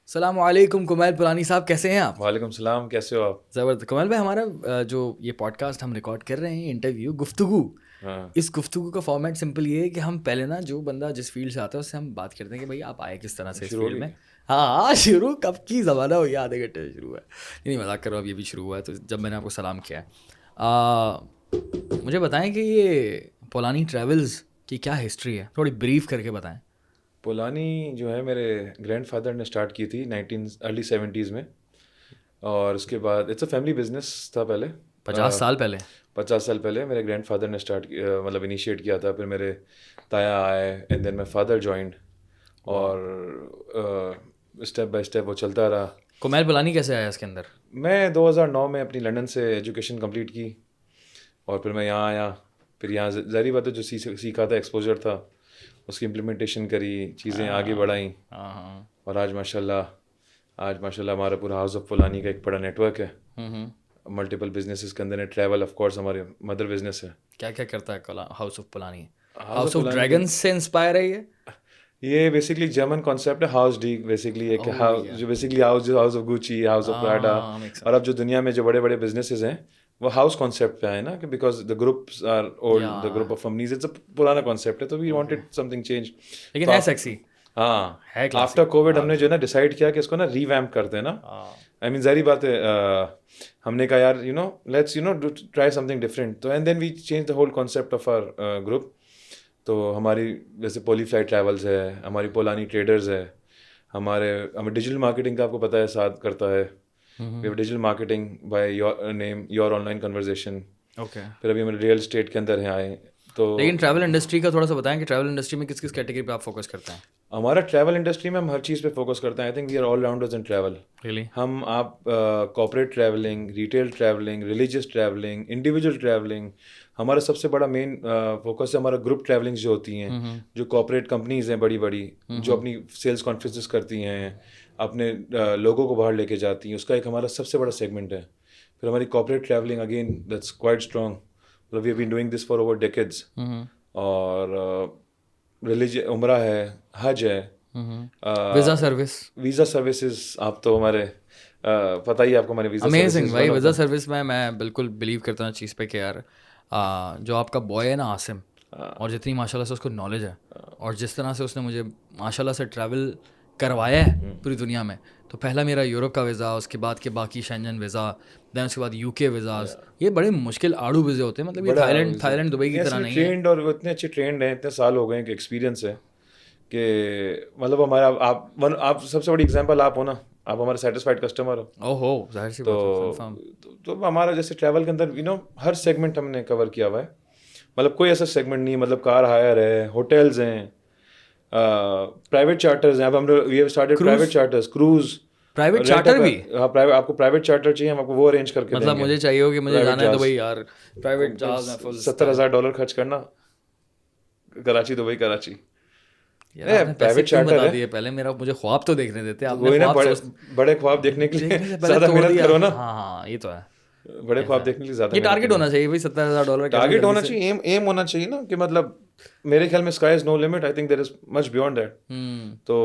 السلام علیکم کمیل پرانی صاحب، کیسے ہیں آپ؟ وعلیکم السلام، کیسے ہو آپ؟ زبردست کمیل بھائی، ہمارا جو یہ پوڈ کاسٹ ہم ریکارڈ کر رہے ہیں، انٹرویو گفتگو، ہاں اس گفتگو کا فارمیٹ سمپل یہ ہے کہ ہم پہلے نا جو بندہ جس فیلڈ سے آتا ہے اس سے ہم بات کرتے ہیں کہ بھائی آپ آئے کس طرح سے اس شروع ہو فیلڈ میں. گئی. ہاں شروع کب کی زمانہ ہو گیا، آدھے گھنٹے سے شروع ہے. نہیں مذاق کر رہا ہوں، اب یہ بھی شروع ہوا ہے. تو جب میں نے آپ کو سلام کیا ہے، مجھے بتائیں کہ یہ پولانی ٹریولز کی کیا ہسٹری ہے، تھوڑی بریف کر کے بتائیں. پولانی جو ہے میرے گرینڈ فادر نے اسٹارٹ کی تھی ارلی 70s میں، اور اس کے بعد اٹس اے فیملی بزنس تھا. پہلے 50 سال پہلے 50 سال پہلے میرے گرینڈ فادر نے اسٹارٹ کیا، مطلب انیشیٹ کیا تھا. پھر میرے تایا آئے and then my father joined, اور اسٹیپ بائی اسٹیپ وہ چلتا رہا. کومیل پولانی کیسے آیا اس کے اندر؟ میں 2009 میں اپنی لنڈن سے ایجوکیشن کمپلیٹ کی، اور پھر میں یہاں آیا. پھر یہاں ظاہری بات ہے جو سیکھا تھا، ایکسپوجر تھا، اس کی امپلیمنٹیشن کری، چیزیں آگے بڑھائیں. اور آج ماشاء اللہ ہمارا پورا ہاؤس آف پولانی کا ایک بڑا نیٹ ورک ہے. ملٹیپل بزنسز کے اندر ٹریول آف کورس ہمارے مدر بزنس ہے. کیا کیا کرتا ہے ہاؤس آف پولانی؟ ہاؤس آف ڈریگنز سے انسپائر ہے یہ بیسکلی جرمن کانسیپٹ ہے، ہاؤس ڈی. بیسکلی ایک جو basically house of Gucci, house of Prada, اور اب جو دنیا میں جو بڑے بڑے بزنسز ہیں وہ ہاؤس کانسیپٹ پہ آئے نا، کہ because the groups are old, the group of families, it's a پرانا کانسیپٹ ہے. تو we wanted something change. لیکن ہے سیکسی. ہاں، آفٹر کووڈ ہم نے جو ہے نا ڈیسائڈ کیا کہ اس کو نا ریویمپ کرتے ہیں نا. آئی مین ظاہری بات ہے، ہم نے کہا یار let's try something different. تو and then we change the whole concept of our group. تو ہماری جیسے پولی فلائی ٹریولز ہے، ہماری پولانی ٹریڈرز ہے، ہمیں ڈیجیٹل مارکیٹنگ کا آپ کو پتہ ہے ساتھ کرتا ہے. We have digital marketing by your name, your online conversation. Okay. پھر ابھی ہم ریئل اسٹیٹ کے اندر ہیں آئے. تو لیکن ٹریول انڈسٹری کا تھوڑا سا بتائیں کہ ٹریول انڈسٹری میں کس کس کیٹیگری پہ آپ فوکس کرتے ہیں؟ ہمارا ٹریول انڈسٹری میں ہم ہر چیز پہ فوکس کرتے ہیں. I think we are all rounders in travel. ہم آپ corporate travelling, retail travelling, religious travelling, individual travelling. ہمارا سب سے بڑا مین فوکس ہے ہمارا گروپ ٹریولنگس جو ہوتی ہیں، جو کارپوریٹ کمپنیز ہیں بڑی بڑی، جو اپنی سیلس کانفرنسز کرتی ہیں، اپنے لوگوں کو باہر لے کے جاتی ہیں. اس کا ایک ہمارا سب سے بڑا سیگمنٹ ہے. پھر ہماری corporate travelling again that's quite strong. We have been doing this for over decades. اور عمرہ ہے، حج ہے، ویزا سروسز. آپ تو ہمارے پتہ ہی آپ کو ہمارے ویزا امیزنگ بھائی. ویزا سروس میں بالکل بلیو کرتا ہوں اس چیز پہ کہ یار جو آپ کا بوائے ہے نا عاصم، اور جتنی ماشاء اللہ سے اس کو نالج ہے، اور جس طرح سے اس نے مجھے ماشاء اللہ سے ٹریول کروایا ہے پوری دنیا میں. تو پہلا میرا یورپ کا ویزا، اس کے بعد کے باقی شینجن ویزا، دین اس کے بعد یو کے ویزاز. یہ بڑے مشکل آڑو ویزے ہوتے ہیں. مطلب یہ تھائی لینڈ دبئی کی طرح نہیں ہے. ٹرینڈ، اور وہ اتنے اچھے ٹرینڈ ہیں، اتنے سال ہو گئے کہ ایکسپیرینس ہے کہ مطلب ہمارا آپ سب سے بڑی اگزامپل آپ ہو نا، آپ ہمارے سیٹسفائڈ کسٹمر ہو. ظاہر سی تو ہمارا جیسے ٹریول کے اندر ہر سیگمنٹ ہم نے کور کیا ہوا ہے. مطلب کوئی ایسا سیگمنٹ نہیں، مطلب کار ہائر ہے، ہوٹلز ہیں، پرائیویٹ چارٹرز ہیں. اب ہم we have started private charters, cruise, private charter بھی. ہاں، آپ کو پرائیویٹ چارٹر چاہیے، ہم آپ کو وہ ارینج کر کے دیں گے. مطلب مجھے چاہیے ہو کہ مجھے جانا ہے دبئی یار، پرائیویٹ جہاز میں فل $70,000 خرچ کرنا، Karachi Dubai Karachi. Private charter ہے. پہلے مجھے خواب تو دیکھنے دیتے آپ. وہی نا، بڑے خواب دیکھنے کے لیے زیادہ محنت کرو نا. ہاں یہ تو ہے. بڑے خواب دیکھنے کے لیے زیادہ یہ ٹارگیٹ ہونا چاہیے بھائی. $70,000 ٹارگیٹ ہونا چاہیے، ایم ہونا چاہیے نا، کہ مطلب میرے خیال میں sky is no limit. I think there is much beyond that. تو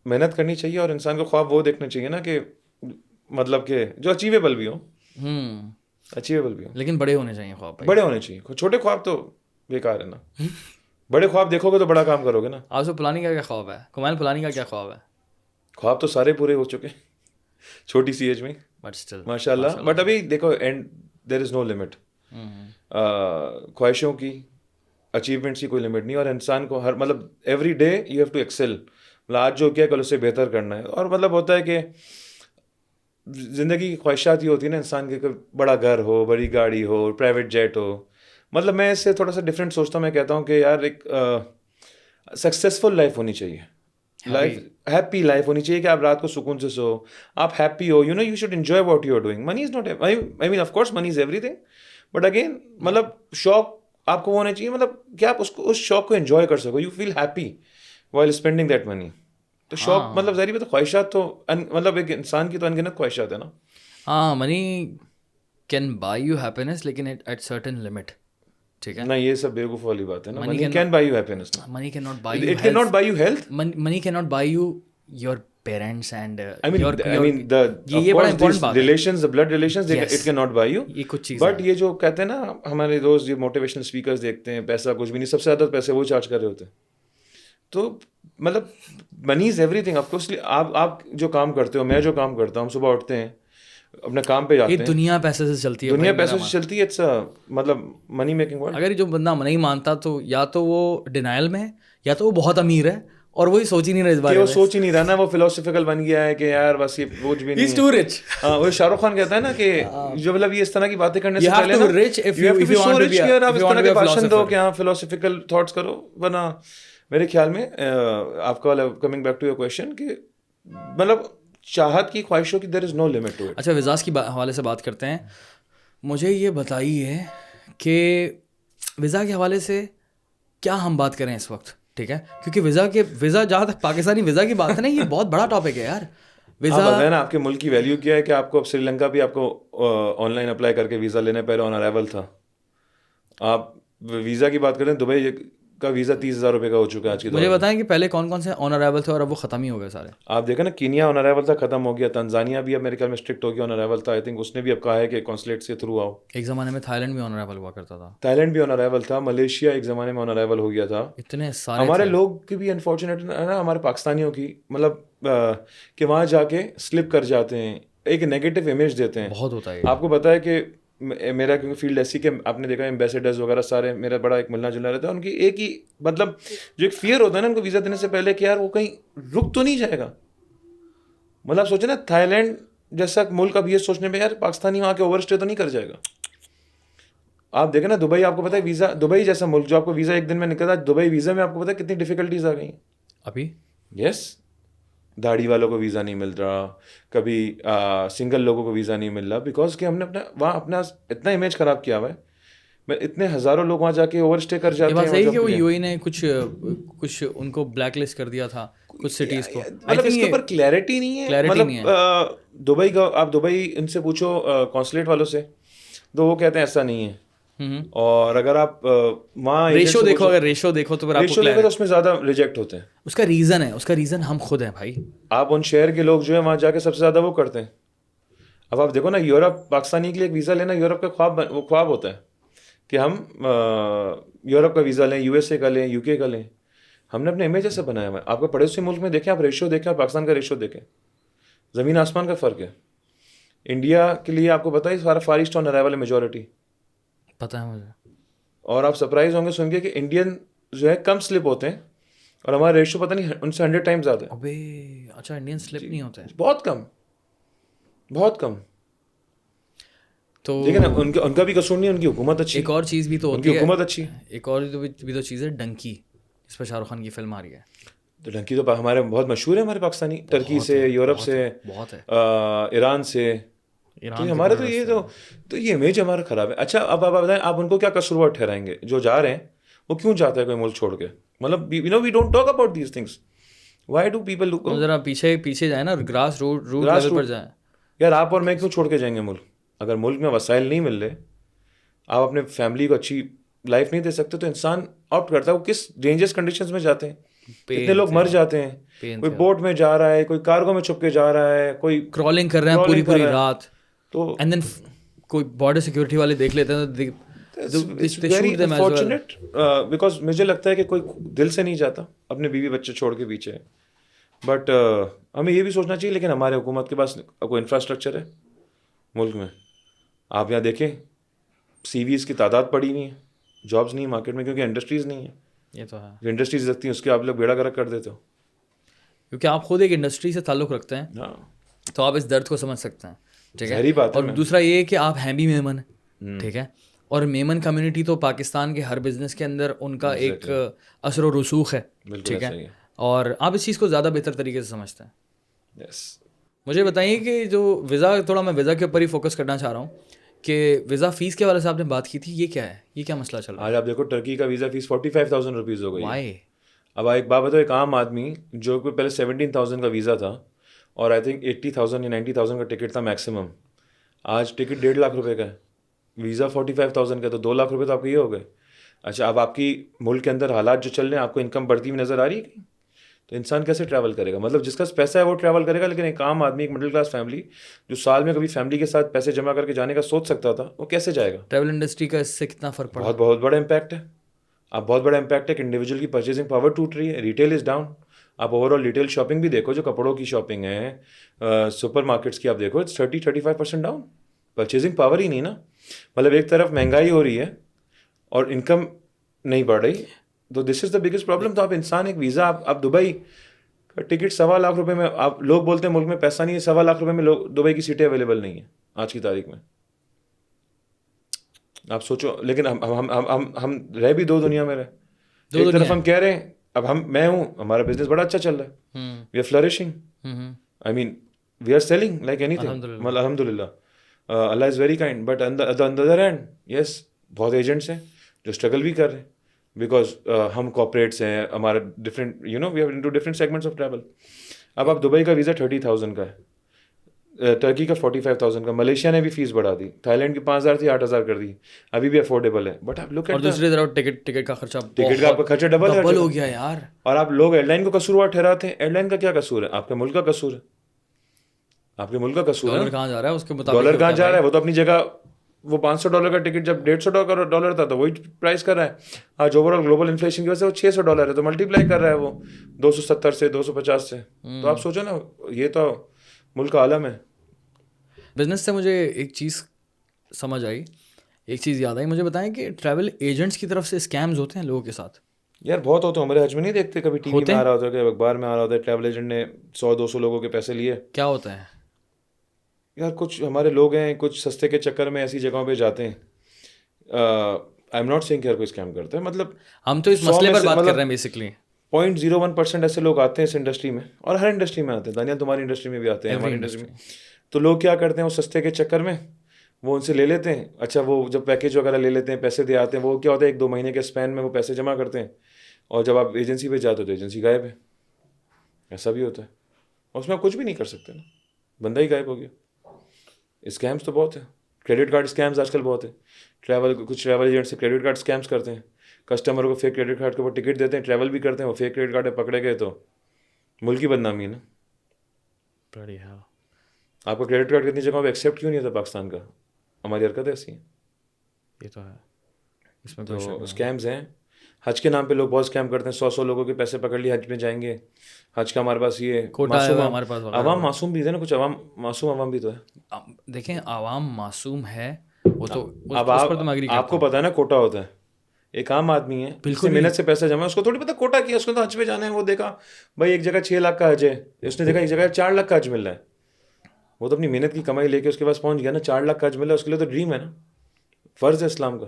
محنت کرنی چاہیے، اور انسان کو خواب وہ دیکھنا چاہیے نا کہ مطلب کہ جو اچیویبل بھی ہو، لیکن بڑے ہونے چاہیے خواب. بڑے ہونے چاہیے. چھوٹے خواب تو بیکار ہے نا. بڑے خواب دیکھو گے تو بڑا کام کرو گے نا. آپ سے پلانی کا کیا خواب ہے؟ کومیل پلانی کا کیا خواب ہے؟ خواب تو سارے پورے ہو چکے چھوٹی سی ایج میں، ماشاء اللہ. بٹ ابھی دیکھو، and there is no limit. خواہشوں کی، اچیومنٹس کی کوئی لمٹ نہیں. اور انسان کو ہر مطلب every day you have to excel. مطلب آج جو کیا کل اس سے بہتر کرنا ہے. اور مطلب ہوتا ہے کہ زندگی کی خواہشات یہ ہوتی ہے نا انسان کے، بڑا گھر ہو، بڑی گاڑی ہو، پرائیویٹ جیٹ ہو. مطلب میں اس سے تھوڑا سا ڈفرینٹ سوچتا ہوں. میں کہتا ہوں کہ یار ایک سکسیزفل لائف ہونی چاہیے، لائف ہیپی لائف ہونی چاہیے، کہ آپ رات کو سکون سے سو، آپ ہیپی ہو. You should enjoy what you are doing. Money is not, I mean of course money is everything, but again مطلب شوق آپ کو ہونا چاہیے. مطلب کہ آپ اس شوق کو انجوائے کر سکو. You feel happy while spending that money. تو شوق مطلب ظاہری بات ہے، خواہشات تو مطلب ایک انسان کی تو انگنت خواہشات ہے نا. ہاں، money can buy you happiness, لیکن ایٹ سرٹن لمٹ. ٹھیک ہے نا، یہ سب بیوقوف والی بات ہے نا. Money can buy you happiness. Money can not by you it can not by you health. Money can not by you your parents and I mean, your the یہ of بڑا course important these بات ہے. relations, the blood relations, Yes. it cannot buy you. یہ کچھ چیز but یہ جو کہتے ہیں نا ہمارے دوست یہ موٹیویشنل اسپیکرز دیکھتے ہیں پیسہ کچھ بھی نہیں, سب سے زیادہ پیسے وہ چارج کر رہے ہوتے ہیں. تو مطلب money is everything. Of course آپ جو کام کرتے ہو, میں جو کام کرتا ہوں, صبح اٹھتے ہیں اپنے کام پہ جاتے یہ ہیں, دنیا پیسے سے چلتی ہے, دنیا پیسوں سے چلتی ہے. اٹس مطلب منی میکنگ ورلڈ. اگر جو بندہ نہیں مانتا تو یا تو وہ ڈینائل میں ہے یا تو وہ بہت امیر ہے اور وہی سوچ ہی نہیں رہا اس بارے کہ وہ میں. سوچ ہی نہیں رہا نا, وہ فلاسفیکل بن گیا ہے کہ یار بس یہ کچھ بھی نہیں ٹو رچ. ہاں, وہ شاہ رخ خان کہتا ہے نا کہ جو مطلب یہ اس طرح کی باتیں کرنے سے پہلے نا rich if you want to be آپ اس طرح کے بھاشن دو philosopher. کہ ہاں فلاسفیکل تھاٹس کرو. ورنہ میرے خیال میں آپ کا coming back to your question کہ مطلب چاہت کی خواہشوں کی there is no limit to it. اچھا وزاز کی حوالے سے بات کرتے ہیں. مجھے یہ بتائیے کہ ویزا کے حوالے سے کیا ہم بات کریں اس وقت, ٹھیک ہے, کیونکہ ویزا جہاں تک پاکستانی ویزا کی بات ہے نا, یہ بہت بڑا ٹاپک ہے یار. ویزا نا آپ کے ملک کی ویلیو کیا ہے کہ آپ کو اب سری لنکا بھی آپ کو آن لائن اپلائی کر کے ویزا لینا, پہلے آن ارائیول تھا. آپ ویزا کی بات کریں, دبئی کا ویزا 30,000 روپے کا ہو چکا ہے آج کی. مجھے بتائیں کہ پہلے کون کون سے آن ارائیول تھے اور اب وہ ختم ہی ہو گئے سارے. آپ دیکھیں نا, کینیا آن ارائیول تھا, ختم ہو گیا. تنزانیہ بھی اب میرے خیال میں اسٹرکٹ ہو گیا, آن ارائیول تھا. آئی تھنک اس نے بھی اب کہا ہے کہ کونسلیٹ سے تھرو آؤ. ایک زمانے میں تھائی لینڈ بھی آن ارائیول ہوا کرتا تھا. تھائی لینڈ بھی آن ارائیول تھا. ملیشیا ایک زمانے میں آن ارائیول ہو گیا تھا. اتنے سارے ہمارے لوگ کی بھی انفارچونیٹ ہے نا, ہمارے پاکستانیوں کی, مطلب کہ وہاں جا کے سلپ کر جاتے ہیں, ایک نیگیٹو امیج دیتے ہیں. بہت ہوتا ہے. آپ کو پتا ہے کہ میرا کیونکہ فیلڈ ایسی کہ آپ نے دیکھا ایمبیسیڈرز وغیرہ سارے میرا بڑا ایک ملنا جلنا رہتا ہے. ان کی ایک ہی مطلب جو ایک فیئر ہوتا ہے نا ان کو ویزا دینے سے پہلے کہ یار وہ کہیں رک تو نہیں جائے گا. مطلب سوچیں نا, تھائی لینڈ جیسا ملک اب یہ سوچنے پہ یار پاکستانی وہاں کے اوور اسٹے تو نہیں کر جائے گا. آپ دیکھیں نا دبئی, آپ کو پتا ہے ویزا, دبئی جیسا ملک جو آپ کو ویزا ایک دن میں نکلتا ہے, دبئی ویزا میں آپ کو پتا ہے کتنی ڈیفیکلٹیز آ گئی ہیں ابھی. یس, داڑھی والوں کو ویزا نہیں مل رہا, کبھی سنگل لوگوں کو ویزا نہیں مل رہا, بیکاز کہ ہم نے اپنا وہاں اپنا اتنا امیج خراب کیا ہوا ہے. اتنے ہزاروں لوگ وہاں جا کے اوور اسٹے کر جاتے ہیں. بات صحیح کہ وہ یو اے نے کچھ ان کو بلیک لسٹ کر دیا تھا کچھ سٹیز کو. مطلب اس کے اوپر کلیئرٹی نہیں ہے. مطلب دبئی کا آپ دبئی ان سے پوچھو کونسلیٹ والوں سے, تو وہ کہتے ہیں ایسا نہیں ہے. اور اگر آپ وہاں ریشو دیکھو, اگر ریشو دیکھو تو ریشو دیکھو تو اس میں زیادہ ریجیکٹ ہوتے ہیں. اس کا ریزن ہے, اس کا ریزن ہم خود ہیں بھائی. آپ ان شہر کے لوگ جو ہیں وہاں جا کے سب سے زیادہ وہ کرتے ہیں. اب آپ دیکھو نا, یورپ پاکستانی کے لیے ایک ویزا لینا یورپ کا وہ خواب ہوتا ہے کہ ہم یورپ کا ویزا لیں, یو ایس اے کا لیں, یو کے کا لیں. ہم نے اپنے امیج ایسے بنایا ہوا ہے. آپ کو پڑوسی ملک میں دیکھیں, آپ ریشو دیکھیں اور پاکستان کا ریشو دیکھیں, زمین آسمان کا فرق ہے. انڈیا کے لیے آپ کو پتہ ہے سارا فار ایسٹ آن ارائیول ہے میجورٹی, پتہ ہے مجھے. اور آپ سرپرائز ہوں گے سن کے کہ انڈین جو ہے کم سلپ ہوتے ہیں اور ہمارا ریشو پتہ نہیں ان سے 100 ٹائم زیادہ ہے. ابے اچھا, انڈین سلپ نہیں ہوتے ہیں, بہت کم, بہت کم. تو دیکھیں نا, ان کا بھی قصور نہیں, ان کی حکومت اچھی. ایک اور چیز بھی تو ان کی حکومت اچھی. ایک اور بھی تو چیز ہے ڈنکی, جس پہ شاہ رخ خان کی فلم آ رہی ہے. تو ڈنکی تو ہمارے بہت مشہور ہے, ہمارے پاکستانی, ترکی سے, یورپ سے, بہت ہے, ایران سے. تو ہمارے تو یہ تو یہ امیج ہمارا خراب ہے. اچھا اب آپ بتائیں, آپ ان کو کیا قصور ٹھہرائیں گے جو جا رہے ہیں, وہ کیوں جاتا ہے کوئی ملک چھوڑ کے؟ مطلب we don't talk about these things. Why do people ذرا پیچھے جائیں نا, گراس روٹ لیول پر جائیں. یار آپ اور میں کیوں چھوڑ کے جائیں گے ملک؟ اگر ملک میں وسائل نہیں مل رہے, آپ اپنے فیملی کو اچھی لائف نہیں دے سکتے, تو انسان آپٹ کرتا ہے. وہ کس ڈینجرس کنڈیشنز میں جاتے ہیں, کتنے لوگ مر جاتے ہیں. کوئی بوٹ میں جا رہا ہے, کوئی کارگو میں چھپ کے جا رہا ہے, کوئی کرالنگ کر رہے ہیں پوری رات, تو اینڈ دین کوئی بارڈر سیکورٹی والے دیکھ لیتے ہیں. ویری انفارچونیٹ, بیکاز مجھے لگتا ہے کہ کوئی دل سے نہیں جاتا اپنے بیوی بچے چھوڑ کے پیچھے. بٹ ہمیں یہ بھی سوچنا چاہیے, لیکن ہمارے حکومت کے پاس کوئی انفراسٹرکچر ہے ملک میں. آپ یہاں دیکھیں سی ویز کی تعداد پڑی نہیں ہے, جابس نہیں مارکیٹ میں, کیونکہ انڈسٹریز نہیں ہیں. یہ تو ہے, جو انڈسٹریز رکھتی ہیں اس کے آپ لوگ بیڑا گرک کر دیتے ہو, کیونکہ آپ خود ایک انڈسٹری سے تعلق رکھتے ہیں. ہاں, تو آپ اس درد کو سمجھ سکتے ہیں, ٹھیک ہے. بات ہے. اور دوسرا یہ کہ آپ ہیں بھی میمن, ٹھیک ہے, اور میمن کمیونٹی تو پاکستان کے ہر بزنس کے اندر ان کا ایک اثر و رسوخ ہے, ٹھیک ہے, اور آپ اس چیز کو زیادہ بہتر طریقے سے سمجھتے ہیں. مجھے بتائیے کہ جو ویزا, تھوڑا میں ویزا کے اوپر ہی فوکس کرنا چاہ رہا ہوں کہ ویزا فیس کے حوالے سے آپ نے بات کی تھی, یہ کیا ہے, یہ کیا مسئلہ چل رہا ہے؟ آج آپ دیکھو ٹرکی کا ویزا فیس 45,000 روپیز ہو گئی. وائی؟ اب ایک بات بتاؤ, ایک عام آدمی جو کہ پہلے 17,000 کا ویزا تھا اور آئی تھنک 80,000 یا 90,000 کا ٹکٹ تھا میکسیمم, آج ٹکٹ 1.5 لاکھ روپے کا ہے, ویزا 45,000 کا, تو 2 لاکھ روپے تو آپ کے یہ ہو گئے. اچھا اب آپ کی ملک کے اندر حالات جو چل رہے ہیں, آپ کو انکم بڑھتی ہوئی نظر آ رہی ہے کہیں؟ تو انسان کیسے ٹریول کرے گا؟ مطلب جس کا پیسہ ہے وہ ٹریول کرے گا، لیکن ایک عام آدمی، ایک مڈل کلاس فیملی جو سال میں کبھی فیملی کے ساتھ پیسے جمع کر کے جانے کا سوچ سکتا تھا، وہ کیسے جائے گا؟ ٹریول انڈسٹری کا اس سے کتنا فرق پڑا؟ بہت بڑا امپیکٹ ہے. اب بہت بڑا امپیکٹ ہے کہ انڈیویجول کی پرچیزنگ پاور ٹوٹ رہی ہے، ریٹیل از ڈاؤن. آپ اوور آل ریٹیل شاپنگ بھی دیکھو، جو کپڑوں کی شاپنگ ہے، سپر مارکیٹس کی آپ دیکھو، 30-35% ڈاؤن. پرچیزنگ پاور ہی نہیں نا. مطلب ایک طرف مہنگائی ہو رہی ہے اور انکم نہیں بڑھ رہی، تو دس از دا بگیسٹ پرابلم. تو آپ انسان ایک ویزا، آپ دبئی کا ٹکٹ 1.25 لاکھ روپے میں، آپ لوگ بولتے ہیں ملک میں پیسہ نہیں ہے، 1.25 لاکھ روپے میں لوگ دبئی کی سیٹیں اویلیبل نہیں ہیں آج کی تاریخ میں. آپ سوچو. لیکن ہم رہ بھی دو دنیا میں رہے. ایک طرف ہم کہہ رہے ہیں، اب میں ہوں، ہمارا بزنس بڑا اچھا چل رہا ہے، we are flourishing, I mean we are selling like anything, مطلب الحمد للہ، Allah is very kind. But on the other hand yes, بہت ایجنٹس ہیں جو اسٹرگل بھی کر رہے ہیں، بیکاز ہم کارپوریٹس ہیں، ہمارا different we are into different segments of travel. اب آپ دبئی کا ویزا 30,000 کا ہے، ٹرکی کا 45,000 کا، ملیشیا نے بھی فیس بڑھا دی، تھائی لینڈ کی 5,000 تھی 8,000 کر دی، ابھی بھی افورڈیبل ہے. بٹ آپ لوگ اور دوسری طرف ٹکٹ کا خرچہ، ٹکٹ کا آپ کا خرچہ ڈبل ہو گیا یار. اور آپ لوگ ایئر لائن کو قصوروار ٹھہراتے ہیں. ایئر لائن کا کیا قصور ہے؟ آپ کے ملک کا قصور ہے، آپ کے ملک کا قصور ہے. ڈالر کہاں جا رہا ہے اس کے مطابق، ڈالر کہاں جا رہا ہے؟ وہ تو اپنی جگہ، وہ $500 کا ٹکٹ جب $150 تھا تو وہی پرائز کر رہا ہے. آج اوور آل گلوبل انفلیشن کی وجہ سے وہ $600 ہے، تو ملٹیپلائی کر رہا ہے وہ 270 سے 250 سے. تو آپ سوچو نا، یہ تو ملک کا عالم ہے. بزنس سے مجھے ایک چیز سمجھ آئی، ایک چیز یاد آئی. مجھے بتائیں کہ ٹریول ایجنٹس کی طرف سے اسکیمز ہوتے ہیں لوگوں کے ساتھ؟ یار بہت ہوتے ہیں. ہمارے حج میں نہیں دیکھتے، کبھی ٹی وی میں آ رہا ہوتا ہے، کبھی اخبار میں آ رہا ہوتا ہے، ٹریول ایجنٹ نے 100-200 لوگوں کے پیسے لیے. کیا ہوتا ہے یار کچھ ہمارے لوگ ہیں، کچھ سستے کے چکر میں ایسی جگہوں پہ جاتے ہیں. آئی ایم ناٹ سیئنگ کہ ہر کوئی اسکیم کرتا ہے، مطلب ہم تو اس مسئلے پر بات کر رہے ہیں بیسکلی. 0.01% ایسے لوگ آتے ہیں اس انڈسٹری میں، اور ہر انڈسٹری میں آتے ہیں. دانیال تمہاری انڈسٹری میں بھی آتے ہیں، ہماری انڈسٹری میں. تو لوگ کیا کرتے ہیں، وہ سستے کے چکر میں وہ ان سے لے لیتے ہیں. اچھا، وہ جب پیکیج وغیرہ لے لیتے ہیں، پیسے دے آتے ہیں، وہ کیا ہوتا ہے 1-2 مہینے کے اسپین میں وہ پیسے جمع کرتے ہیں، اور جب آپ ایجنسی پہ جاتے ہو تو ایجنسی غائب ہے. ایسا بھی ہوتا ہے، اور اس میں آپ کچھ بھی نہیں کر سکتے نا، بندہ ہی غائب ہو گیا. اسکیمس تو بہت ہیں. کریڈٹ کارڈ اسکیمس آج کل بہت ہیں. کچھ ٹریول ایجنٹ سے کریڈٹ کارڈ اسکیمس کرتے ہیں، کسٹمر کو فیک کریڈٹ کارڈ کے اوپر ٹکٹ دیتے ہیں، ٹریول بھی کرتے ہیں، وہ فیک کریڈٹ کارڈ پہ پکڑے گئے تو ملک کی بدنامی ہے نا. آپ کا کریڈٹ کارڈ کتنی جگہوں پہ ایکسیپٹ کیوں نہیں ہوتا پاکستان کا؟ ہماری حرکت ایسی ہیں. یہ تو ہے، اس میں تو اسکیمز ہیں. حج کے نام پہ لوگ بہت اسکیم کرتے ہیں. 100 لوگوں کے پیسے پکڑ لیے، حج میں جائیں گے، حج کا ہمارے پاس یہ ہمارے پاس عوام معصوم بھی ہے نا، کچھ عوام معصوم عوام بھی تو ہے. دیکھیں عوام معصوم ہے، وہ تو اب آپ کو پتا ہے نا کوٹا ہوتا ہے. ایک عام آدمی ہے، بالکل محنت سے پیسہ جمع، اس کو تھوڑی پتا کوٹا کیا، اس کو تو حج پہ جانا ہے. وہ دیکھا بھائی ایک جگہ 6 لاکھ کا حج ہے، اس نے دیکھا ایک جگہ 4 لاکھ کا حج مل رہا ہے. وہ تو اپنی محنت کی کمائی لے کے اس کے پاس پہنچ گیا نا. 4 لاکھ کا حج مل رہا ہے، اس کے لیے تو ڈریم ہے نا، فرض ہے اسلام کا.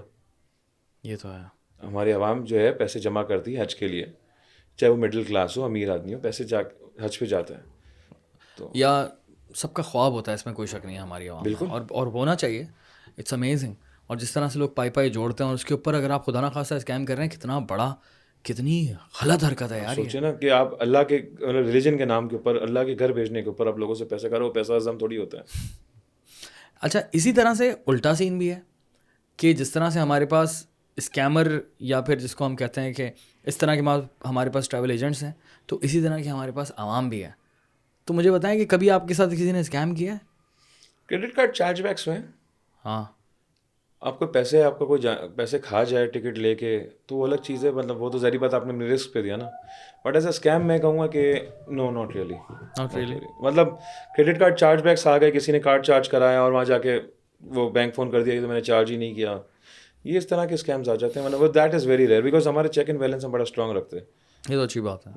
یہ تو ہے. ہماری عوام جو ہے پیسے جمع کرتی ہے حج کے لیے، چاہے وہ مڈل کلاس ہو، امیر آدمی ہو، پیسے حج پہ جاتا ہے. تو یا سب کا خواب ہوتا ہے، اس میں کوئی شک نہیں ہے ہماری عوام. بالکل، اور ہونا چاہیے. It's amazing. اور جس طرح سے لوگ پائی جوڑتے ہیں، اور اس کے اوپر اگر آپ خدا نہ خواستہ اسکیم کر رہے ہیں، کتنا بڑا، کتنی غلط حرکت ہے یار. سوچے نا کہ آپ اللہ کے ریلیجن کے نام کے اوپر، اللہ کے گھر بھیجنے کے اوپر آپ لوگوں سے پیسہ کرو، وہ پیسہ ہضم تھوڑی ہوتا ہے. اچھا، اسی طرح سے الٹا سین بھی ہے کہ جس طرح سے ہمارے پاس اسکیمر، یا پھر جس کو ہم کہتے ہیں کہ اس طرح کے ہمارے پاس ٹریول ایجنٹس ہیں، تو اسی طرح کے ہمارے پاس عوام بھی ہے. تو مجھے بتائیں کہ کبھی آپ کے ساتھ کسی نے اسکیم کیا ہے؟ کریڈٹ کارڈ چارج بیکس ہوئے. ہاں، آپ کو پیسے، آپ کا کوئی پیسے کھا جائے ٹکٹ لے کے تو وہ الگ چیز ہے، مطلب وہ تو ظاہری بات آپ نے اپنے رسک پہ دیا نا. بٹ ایز اے اسکیم میں کہوں گا کہ نو، ناٹ ریئلی. مطلب کریڈٹ کارڈ چارج بیکس آ گئے، کسی نے کارڈ چارج کرایا اور وہاں جا کے وہ بینک فون کر دیا کہ تو میں نے چارج ہی نہیں کیا. یہ اس طرح کے اسکیمز آ جاتے ہیں. مطلب that is very rare, because ہمارے چیک اینڈ بیلنس ہم بڑا اسٹرانگ رکھتے ہیں. یہ تو اچھی بات ہے.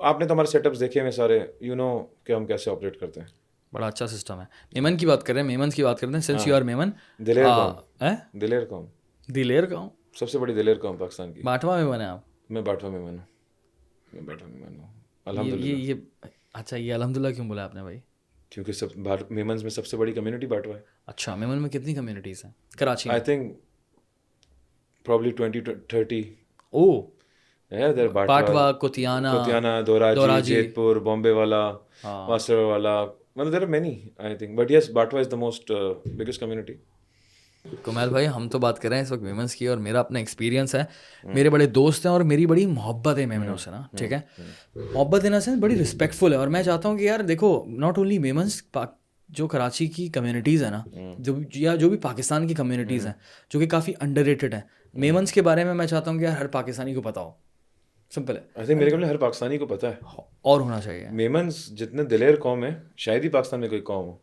آپ نے تو ہمارے سیٹ اپس دیکھے ہوئے سارے، یو نو کہ ہم کیسے آپریٹ کرتے ہیں. بڑا اچھا سسٹم ہے. میمن کی بات کر رہے ہیں، میمن کی بات کرتے ہیں. سنس یو آر میمن، دلیر قوم، دلیر قوم، سب سے بڑی دلیر قوم پاکستان کی. باٹوا میمن ہے آپ؟ میں باٹوا میمن ہوں. الحمد للہ. یہ اچھا، یہ الحمد للہ کیوں بولا آپ نے بھائی؟ کیونکہ میمنز میں سب سے بڑی کمیونٹی باٹوا ہے. اچھا، میمن میں کتنی کمیونٹیز ہیں کراچی میں؟ I think probably 20-30. او، باٹوا، کوتیانا، دوراجی، جیت پور، بامبے والا، ماسٹر والا، مطلب there are many I think. But yes, باٹوا is the most biggest community. Kumail بھائی ہم تو بات کر رہے ہیں اس وقت ویمنس کی, اور میرا اپنا ایکسپیرینس ہے, میرے بڑے دوست ہیں اور میری بڑی محبت ہے میمنوں سے نا, ٹھیک ہے, محبت ان سینس بڑی رسپیکٹفل ہے. اور میں چاہتا ہوں کہ یار دیکھو ناٹ اونلی ویمنس, جو کراچی کی کمیونٹیز ہیں نا, جو بھی پاکستان کی کمیونٹیز ہیں جو کہ کافی انڈر ریٹڈ ہیں, میمنس کے بارے میں میں چاہتا ہوں کہ یار ہر پاکستانی کو پتہ ہو. سمپل ہے, آئی تھنک میرے خیال میں ہر پاکستانی کو پتہ ہے اور ہونا چاہیے. میمنس جتنے دلیر قوم ہے شاید ہی پاکستان میں کوئی قوم ہو.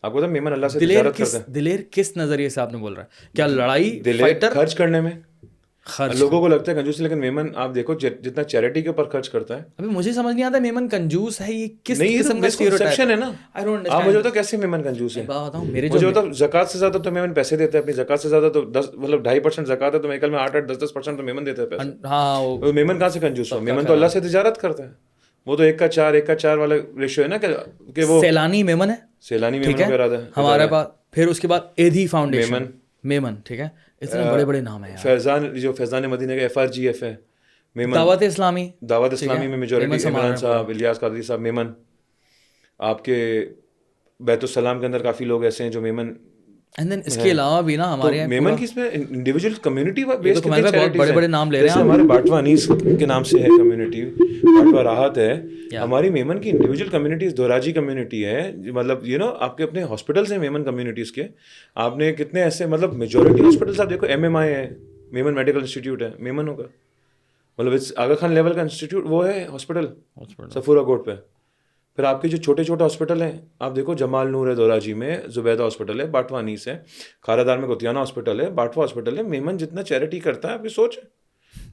آپ کو پتا میمن اللہ سے تجارت کرتے ہیں. دلیر کس نظریے سے آپ نے بول رہا ہے, کیا لڑائی دلیر خرچ کرنے میں, خرچ لوگوں کو لگتا ہے کنجوس, لیکن میمن آپ دیکھو جتنا چیریٹی کے اوپر خرچ کرتا ہے. ابھی مجھے سمجھ نہیں آتا میمن کنجوس ہے یہ کس نہیں, قسم کا مسکنسیپشن ہے نا. آئی ڈونٹ آپ مجھے بتاؤ کیسے میمن کنجوس ہے. بتاؤں میرے مجھے بتاؤ زکوٰۃ سے زیادہ تو میمن پیسے دیتے ہیں اپنی, زکوٰۃ سے زیادہ تو 10 مطلب 2.5% زکوٰۃ ہے تو میرے خیال میں 8-10% تو میمن دیتے ہیں پیسے. ہاں وہ میمن کہاں سے کنجوس ہو, میمن تو اللہ سے تجارت کرتا ہے. وہ تو 1:4 والا ریشو ہے نا کہ وہ سیلانی میمن ہے, سیلانی میمن کا ارادہ ہے ہمارے پاس. پھر اس کے بعد ایدھی فاؤنڈیشن میمن, ٹھیک ہے, اتنے بڑے بڑے نام ہیں. فیضان, جو فیضان مدینہ کا FRGF ہے میمن. دعوت اسلامی میں میجورٹی عمران صاحب, الیاس قادری صاحب میمن. آپ کے بیت السلام کے اندر کافی لوگ ایسے ہیں جو میمن. اینڈ دین اس کے علاوہ بھی نا ہمارے میمن کی اس میں انڈیویجول کمیونٹی بیس بہت بڑے بڑے نام لے رہے ہیں. ہمارے باٹوا انیس کے نام سے ہے کمیونٹی, باٹوا راحت ہے. ہماری میمن کی انڈیویجول کمیونٹیز دوراجی کمیونٹی ہے, مطلب آپ کے اپنے ہاسپٹلس ہیں میمن کمیونٹیز کے. آپ نے کتنے ایسے مطلب میجورٹی ہاسپٹلس آپ دیکھو, MMI ہے, میمن میڈیکل انسٹیٹیوٹ ہے, میمن ہوگا, مطلب آغا خان لیول کا انسٹیٹیوٹ وہ ہے ہاسپٹل سفورہ کوٹ پہ. پھر آپ کے جو چھوٹے چھوٹے ہاسپٹل ہیں آپ دیکھو, جمال نور ہے دوراجی میں, زبیدہ ہاسپٹل ہے, باٹوا انیس ہے, کھارا میں گوتیانہ ہاسپٹل ہے, باٹوا ہاسپٹل ہے. میمن جتنا چیریٹی کرتا ہے آپ کی سوچ ہے.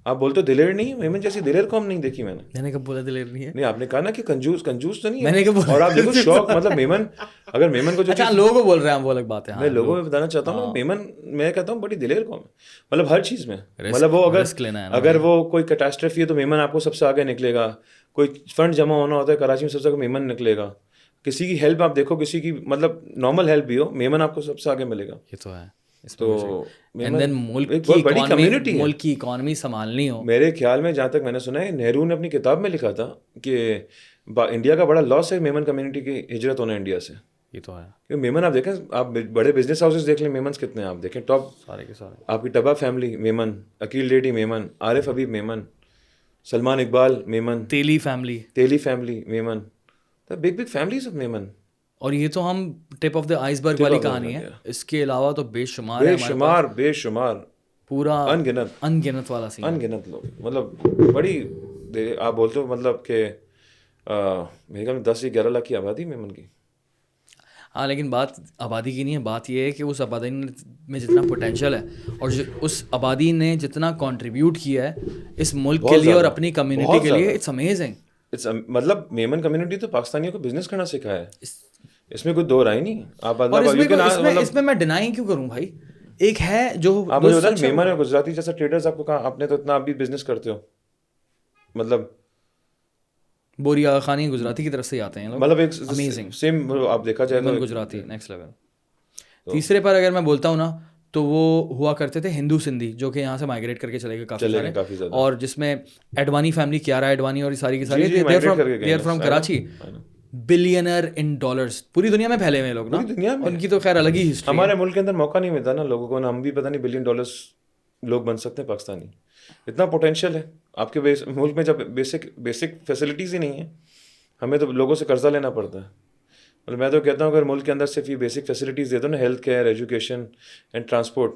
آپ بولتے ہو دلیر نہیں ہے, میمن جیسی دلیر قوم نہیں دیکھی میں نے. کب بولا دلیر نہیں ہے؟ نہیں, آپ نے کہا نا کہ کنجوس تو نہیں میں نے کب بولا. اور آپ دیکھو شوق, مطلب میمن اگر میمن کو جو اچھا لوگوں کو بول رہے ہیں وہ الگ بات ہے. میں لوگوں کو بتانا چاہتا ہوں میمن, میں کہتا ہوں بڑی دلیر قوم ہے, مطلب ہر چیز میں. مطلب وہ اگر وہ کوئی کیٹاسٹرفی ہے تو میمن آپ کو سب سے آگے نکلے گا. کوئی فنڈ جمع ہونا ہوتا ہے کراچی میں سب سے آگے میمن نکلے گا. کسی کی ہیلپ آپ دیکھو, کسی کی مطلب نارمل ہیلپ بھی ہو, میمن آپ کو سب سے آگے ملے گا. یہ تو ہے. تو ملک کی اکانومی سنبھالنی ہو, میرے خیال میں جہاں تک میں نے سنا ہے, نہرو نے اپنی کتاب میں لکھا تھا کہ انڈیا کا بڑا لاس ہے میمن کمیونٹی کی ہجرت ہونا انڈیا سے. یہ تو ہے. کیونکہ میمن آپ دیکھیں, آپ بڑے بزنس ہاؤسز دیکھ لیں, میمنس کتنے ہیں آپ دیکھیں, ٹاپ سارے کے سارے. آپ کی ٹبا فیملی میمن, عقیل ڈیڈی میمن, عارف حبیب میمن, سلمان اقبال میمن, تیلی family Memon, big families of Memon. اور یہ تو ہم ٹپ آف دا آئس برگ والی کہانی ہے. اس کے علاوہ تو بے شمار پورا انگنت والا سین, انگنت لوگ, مطلب بڑی آپ بولتے ہو مطلب کہ میرے خیال میں 10-11 لاکھ کی آبادی میمن کی. ہاں لیکن بات آبادی کی نہیں ہے, بات یہ ہے کہ اس آبادی میں جتنا پوٹینشیل ہے اور اس آبادی نے جتنا کنٹریبیوٹ کیا ہے اس ملک کے لیے اور اپنی کمیونٹی کے لیے, اٹس امیزنگ. مطلب میمن کمیونٹی تو پاکستانیوں کو بزنس کرنا سکھایا ہے, اس میں کوئی دو رائے نہیں. آپ اس میں ڈینائی کیوں کروں بھائی, ایک ہے جو آپ مجھے بتائیں میمن اور گجراتی جیسا ٹریڈرز آپ کو کہاں, آپ نے تو اتنا آپ بھی بزنس کرتے ہو, مطلب بوری آغا خانی گجراتی کی طرف سے آتے ہیں لوگ, مطلب ایک امیزنگ سیم آپ دیکھا جائے تو گجراتی نیکسٹ لیول. تیسرے پر اگر میں بولتا ہوں نا تو وہ ہوا کرتے تھے ہندو سندھی, جو کہ یہاں سے مائگریٹ کر کے چلے گئے کافی سارے, اور جس میں ایڈوانی فیملی, کیارا ایڈوانی اور ساری کی ساری, they are from Karachi, billionaire in dollars, پوری دنیا میں پھیلے ہوئے لوگ نا, ان کی تو خیر الگ ہی ہسٹری. ہمارے ملک کے اندر موقع نہیں ملتا نا لوگوں کو, ہم بھی پتہ نہیں $1 بلین لوگ بن سکتے ہیں پاکستانی. اتنا پوٹینشیل ہے آپ کے ملک میں, جب بیسک فیسلٹیز ہی نہیں ہیں, ہمیں تو لوگوں سے قرضہ لینا پڑتا ہے. مطلب میں تو کہتا ہوں اگر ملک کے اندر صرف یہ بیسک فیسلٹیز دے دو نا, health care, education and transport,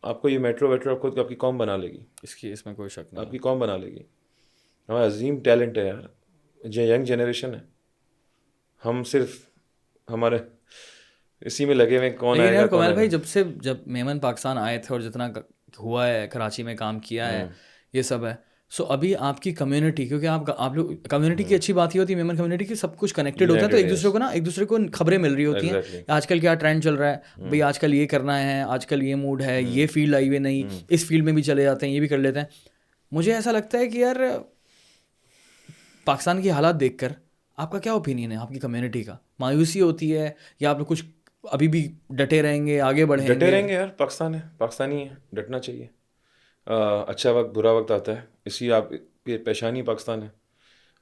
آپ کو یہ میٹرو ویٹرو آپ کی قوم بنا لے گی. اس میں کوئی شک نہیں, آپ کی قوم بنا لے گی. ہمارا عظیم ٹیلنٹ ہے یار, جو ینگ جنریشن ہے, ہم صرف ہمارے اسی میں لگے ہوئے کون آئے گا. کمال بھائی جب میمن پاکستان آئے تھے اور جتنا ہوا ہے, کراچی میں کام کیا ہے, یہ سب ہے. سو ابھی آپ کی کمیونٹی, کیونکہ آپ لوگ کمیونٹی کی اچھی بات یہ ہوتی ہے میمن کمیونٹی کی, سب کچھ کنیکٹڈ ہوتا ہے, تو ایک دوسرے کو خبریں مل رہی ہوتی ہیں, آج کل کیا ٹرینڈ چل رہا ہے بھائی, آج کل یہ کرنا ہے, آج کل یہ موڈ ہے, یہ فیلڈ آئی ہوئی نہیں, اس فیلڈ میں بھی چلے جاتے ہیں, یہ بھی کر لیتے ہیں. مجھے ایسا لگتا ہے کہ یار پاکستان کی حالات دیکھ کر آپ کا کیا اوپینین ہے آپ کی کمیونٹی کا, مایوسی ہوتی ہے یا آپ لوگ کچھ ابھی بھی ڈٹے رہیں گے, آگے بڑھیں گے؟ ڈٹے رہیں گے یار, پاکستان ہے, پاکستانی ہے, ڈٹنا چاہیے. اچھا وقت برا وقت آتا ہے, اسی آپ کی پیشانی پاکستان ہے,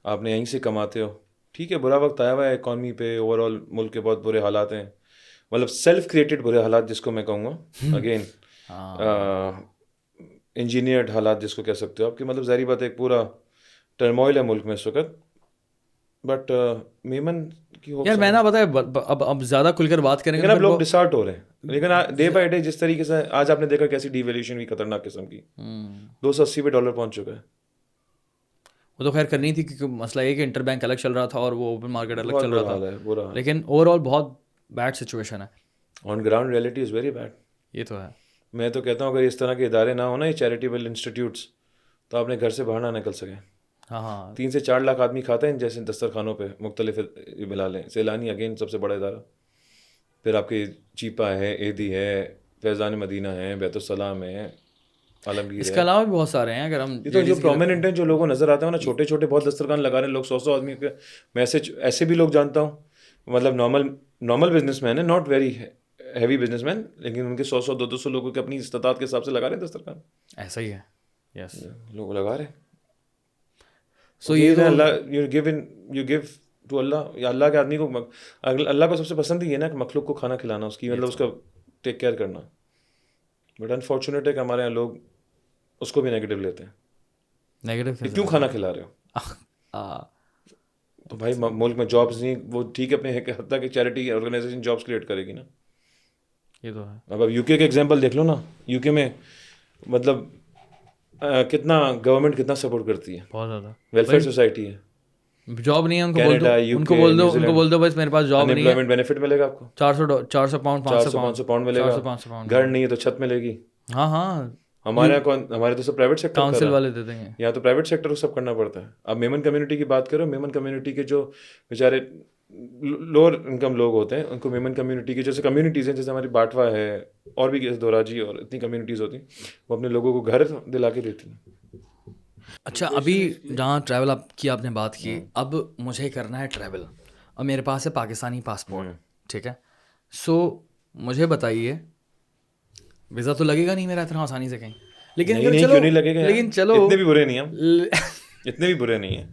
آپ نے یہیں سے کماتے ہو, ٹھیک ہے. برا وقت آیا ہوا ہے اکانومی پہ, اوور آل ملک کے بہت برے حالات ہیں, مطلب سیلف کریٹڈ برے حالات جس کو میں کہوں گا, اگین انجینئرڈ حالات جس کو کہہ سکتے ہو آپ کی, مطلب ظاہری بات ہے ایک پورا ٹرموائل ہے ملک میں اس وقت, بٹ میمن کی ہو یار میں نا پتا ہے اب زیادہ کھل کر بات کریں گے, لیکن اب لوگ ڈسارٹ ہو رہے ہیں, لیکن ڈے بائی ڈے جس طریقے سے آج آپ نے دیکھا کیسی ڈی ویلیوشن ہوئی خطرناک قسم کی, $280 پہنچ چکا ہے. وہ تو خیر کرنی تھی کیونکہ مسئلہ یہ کہ انٹر بینک الگ چل رہا تھا اور وہ اوپن مارکیٹ الگ چل رہا تھا, لیکن اوور آل بہت بیڈ سچویشن ہے. On ground reality is very bad. یہ تو ہے. میں تو کہتا ہوں اگر اس طرح کے ادارے نہ ہوں نا, یہ چیریٹیبل انسٹیٹیوٹس, تو آپ نے گھر سے باہر نہ نکل سکیں. ہاں 3 سے 4 لاکھ آدمی کھاتے ہیں جیسے دسترخوانوں پہ مختلف ملا لیں. سیلانی اگین سب سے بڑا ادارہ, پھر آپ کی چیپا ہے, ایدی ہے, فیضان مدینہ ہے, بیت السلام ہے, عالمگیر. اس کے علاوہ بھی بہت سارے ہیں. اگر ہم یہ تو جو پرومیننٹ ہیں جو لوگوں کو نظر آتے ہیں نا, چھوٹے چھوٹے بہت دسترخوان لگا رہے ہیں لوگ, 100 آدمی کے. میں ایسے بھی لوگ جانتا ہوں, مطلب نارمل بزنس مین ہے, not very heavy business man, لیکن ان کے 100-200 لوگوں کے اپنی استطاعت کے حساب سے لگا رہے ہیں دسترخوان. ایسا ہی ہے. یس لوگ لگا رہے ہیں. سو یہ اللہ یو گیو ٹو اللہ, یا اللہ کے آدمی کو, اللہ کو سب سے پسند ہی ہے نا کہ مخلوق کو کھانا کھلانا, اس کی مطلب اس کا ٹیک کیئر کرنا. بٹ انفارچونیٹ ہے کہ ہمارے یہاں لوگ اس کو بھی نیگیٹو لیتے ہیں. نیگیٹو کیوں کھانا کھلا رہے ہو؟ تو بھائی ملک میں جابس نہیں, وہ ٹھیک ہے اپنے حد تک چیریٹی آرگنائزیشن جابس کریٹ کرے گی نا. یہ تو ہے. اب یو کے ایگزامپل دیکھ لو نا, یو کے میں مطلب کتنا گورنمنٹ کتنا سپورٹ کرتی ہے, بہت زیادہ ویلفیئر سوسائٹی ہے. جاب نہیں ہے ان کو بول دو بس میرے پاس جاب نہیں ہے, انپلائمنٹ بینیفٹ ملے گا آپ کو, 400 پاؤنڈ 500 پاؤنڈ ملے گا. گھر نہیں ہے تو چھت ملے گی. ہاں ہمارے ہمارے تو سب پرائیوٹ سیکٹر کاؤنسل والے دیتے ہیں, یہاں تو پرائیویٹ سیکٹر کو سب کرنا پڑتا ہے. اب میمن کمیونٹی کی بات کرو, میمن کمیونٹی کے جو بیچارے لوور انکم لوگ ہوتے ہیں, ان کو میمن کمیونٹی کی جیسے کمیونٹیز ہیں, جیسے ہماری باٹوا ہے اور بھی دوراجی اور اتنی کمیونٹیز ہوتی ہیں, وہ اپنے لوگوں کو گھر دلا کے دیتی ہیں. اچھا ابھی جہاں ٹریول کی آپ نے بات کی, اب مجھے کرنا ہے ٹریول, اب میرے پاس ہے پاکستانی پاسپورٹ, ٹھیک ہے. سو مجھے بتائیے ویزا تو لگے گا نہیں میرا اتنا آسانی سے کہیں, لیکن کیوں نہیں لگے گا, لیکن چلو اتنے بھی برے نہیں ہیں, اتنے بھی برے نہیں ہیں.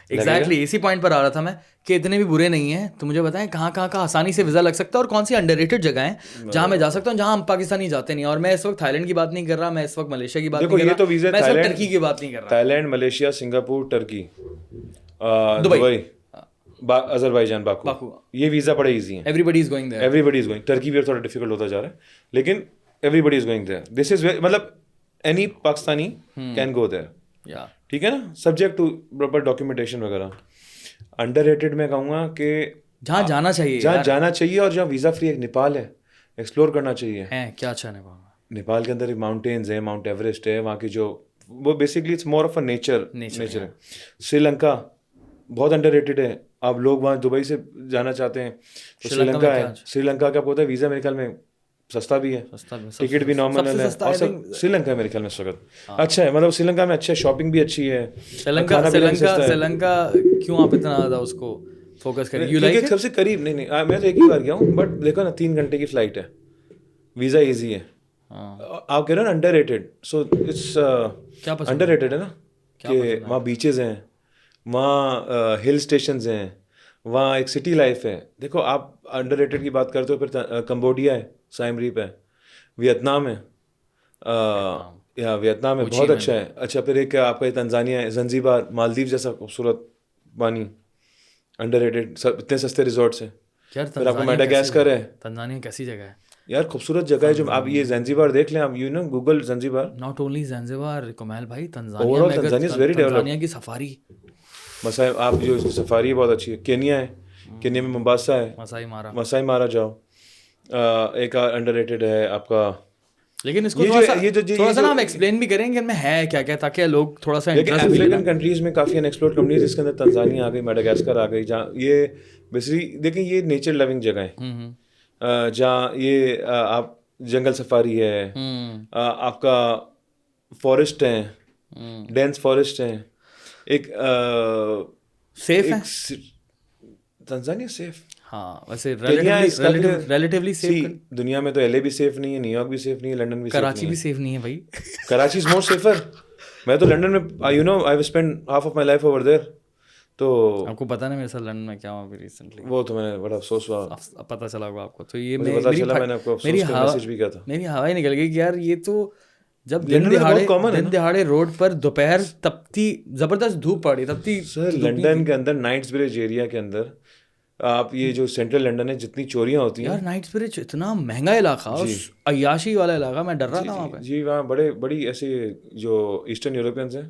ایگزیکٹلی اسی پوائنٹ پر آ رہا تھا میں کہ اتنے بھی برے نہیں ہیں. تو مجھے بتائیں کہاں کا آسانی سے ویزا لگ سکتا ہے اور کون سی انڈر ریٹڈ جگہ ہیں جہاں میں جا سکتا ہوں, جہاں ہم پاکستانی جاتے نہیں. اور میں اس وقت تھائی لینڈ کی بات نہیں کر رہا, میں اس وقت ملیشیا کی بات نہیں کر رہا, میں اس وقت ٹرکی کی بات نہیں کر رہا. Thailand, Malaysia, Singapore, Turkey, Dubai, Azerbaijan, Baku, یہ ویزا بڑے ایزی ہیں. Everybody is going there. Everybody is going. Turkey بھی تھوڑا ڈیفیکلٹ ہوتا جا رہا ہے, لیکن everybody is going there. This is مطلب any Pakistani can go there. ٹھیک ہے نا, سبجیکٹ ٹو پراپر ڈاکیومنٹیشن وغیرہ. انڈر ریٹڈ میں کہوں گا کہ جہاں جانا چاہیے, جہاں جانا چاہیے اور جہاں ویزا فری, ایک نیپال ہے, ایکسپلور کرنا چاہیے. کیا اچھا نیپال میں, نیپال کے اندر ماؤنٹینز ہیں, ماؤنٹ ایوریسٹ ہے وہاں کی, جو وہ basically it's more of a nature ہے. سری لنکا بہت انڈر ریٹڈ ہے. آپ لوگ وہاں دبئی سے جانا چاہتے ہیں تو سری لنکا ہے. سری لنکا کا ہوتا ہے ویزا میرے خیال میں سستا بھی ہے, ٹکٹ بھی نارمل ہے, اور سری لنکا میرے خیال میں اس وقت اچھا ہے, مطلب سری لنکا میں اچھا ہے, شاپنگ بھی اچھی ہے. سری لنکا کیوں آپ اتنا زیادہ اس کو فوکس کریں؟ کیونکہ سب سے قریب, نہیں میں تو ایک ہی بار گیا ہوں, بٹ دیکھو نا 3 گھنٹے کی فلائٹ ہے, ویزا ایزی ہے. آپ کہہ رہے ہو نا underrated, so it's underrated ہے نا, کہ وہاں بیچز ہیں, وہاں ہل اسٹیشنز ہیں, وہاں ایک سٹی لائف ہے. دیکھو آپ انڈر ریٹڈ کی بات کرتے ہو, پھر کمبوڈیا ہے, سائم ریپ ہے, ویتنام ہے, ویتنام ہے بہت اچھا ہے. اچھا پھر ایک آپ کا تنزانیہ ہے, زنزیبار, مالدیو جیسا خوبصورت پانی, انڈر ریٹڈ, اتنے سستے ریزورٹس ہیں. پھر آپ کو میڈاگاسکر ہے. تنزانیہ کیسی جگہ ہے یار, خوبصورت جگہ ہے. جو آپ یہ زنزیبار دیکھ لیں, آپ you know Google Zanzibar. Not only Zanzibar Kamal بھائی, تنزانیہ کی سفاری, آپ جو سفاری بہت اچھی ہے. کینیا ہے, کینیا میں ممباسا ہے, مسائی مارا جاؤ. ایک انڈر ریٹڈ ہے آپ کا, لیکن اس کو تھوڑا سا نا ہم ایکسپلین بھی کریں گے ان میں ہے کیا کیا, تاکہ لوگ تھوڑا سا انٹرسٹ بھی لیں. افریقن کنٹریز میں کافی ان ایکسپلورڈ کنٹریز, جس کے اندر تنزانیہ آ گئی, میڈاگاسکر آ گئی, جہاں یہ بیسکلی دیکھیں یہ نیچر لونگ جگہ ہے, جہاں یہ آپ جنگل سفاری ہے, آپ کا فارسٹ ہیں, ڈینس فارسٹ ہیں. ایک سیف ہے تنزانیہ, سیف. ہاں ویسے ریلیٹیولی سیف. دنیا میں تو LA بھی سیف نہیں ہے, نیو یارک بھی سیف نہیں ہے, لنڈن بھی, کراچی بھی سیف نہیں ہے بھائی. Karachi is more safer. میں تو لنڈن میں, you know, I have spend half of my life over there. تو آپ کو پتا نا میرے ساتھ لندن میں کیا ہوا ابھی ریسنٹلی, وہ تو میں نے بڑا افسوس ہوا, اب پتہ چلا ہوگا آپ کو. تو یہ مجھے پتا چلا, میں نے آپ کو افسوس کا میسج بھی کیا تھا. میری ہوا ہی نکل گئی کہ یار یہ تو جب دن دہاڑے روڈ پر دوپہر تپتی زبردست دھوپ پڑی تپتی. سر لنڈن کے اندر نائٹس برج ایریا کے اندر آپ یہ جو سینٹرل لنڈن ہے جتنی چوریاں ہوتی ہیں یار, نائٹس برج اتنا مہنگا علاقہ, عیاشی والا علاقہ, میں ڈر رہا تھا وہاں پہ. جی وہاں بڑی ایسے جو ایسٹرن یورپینس ہیں.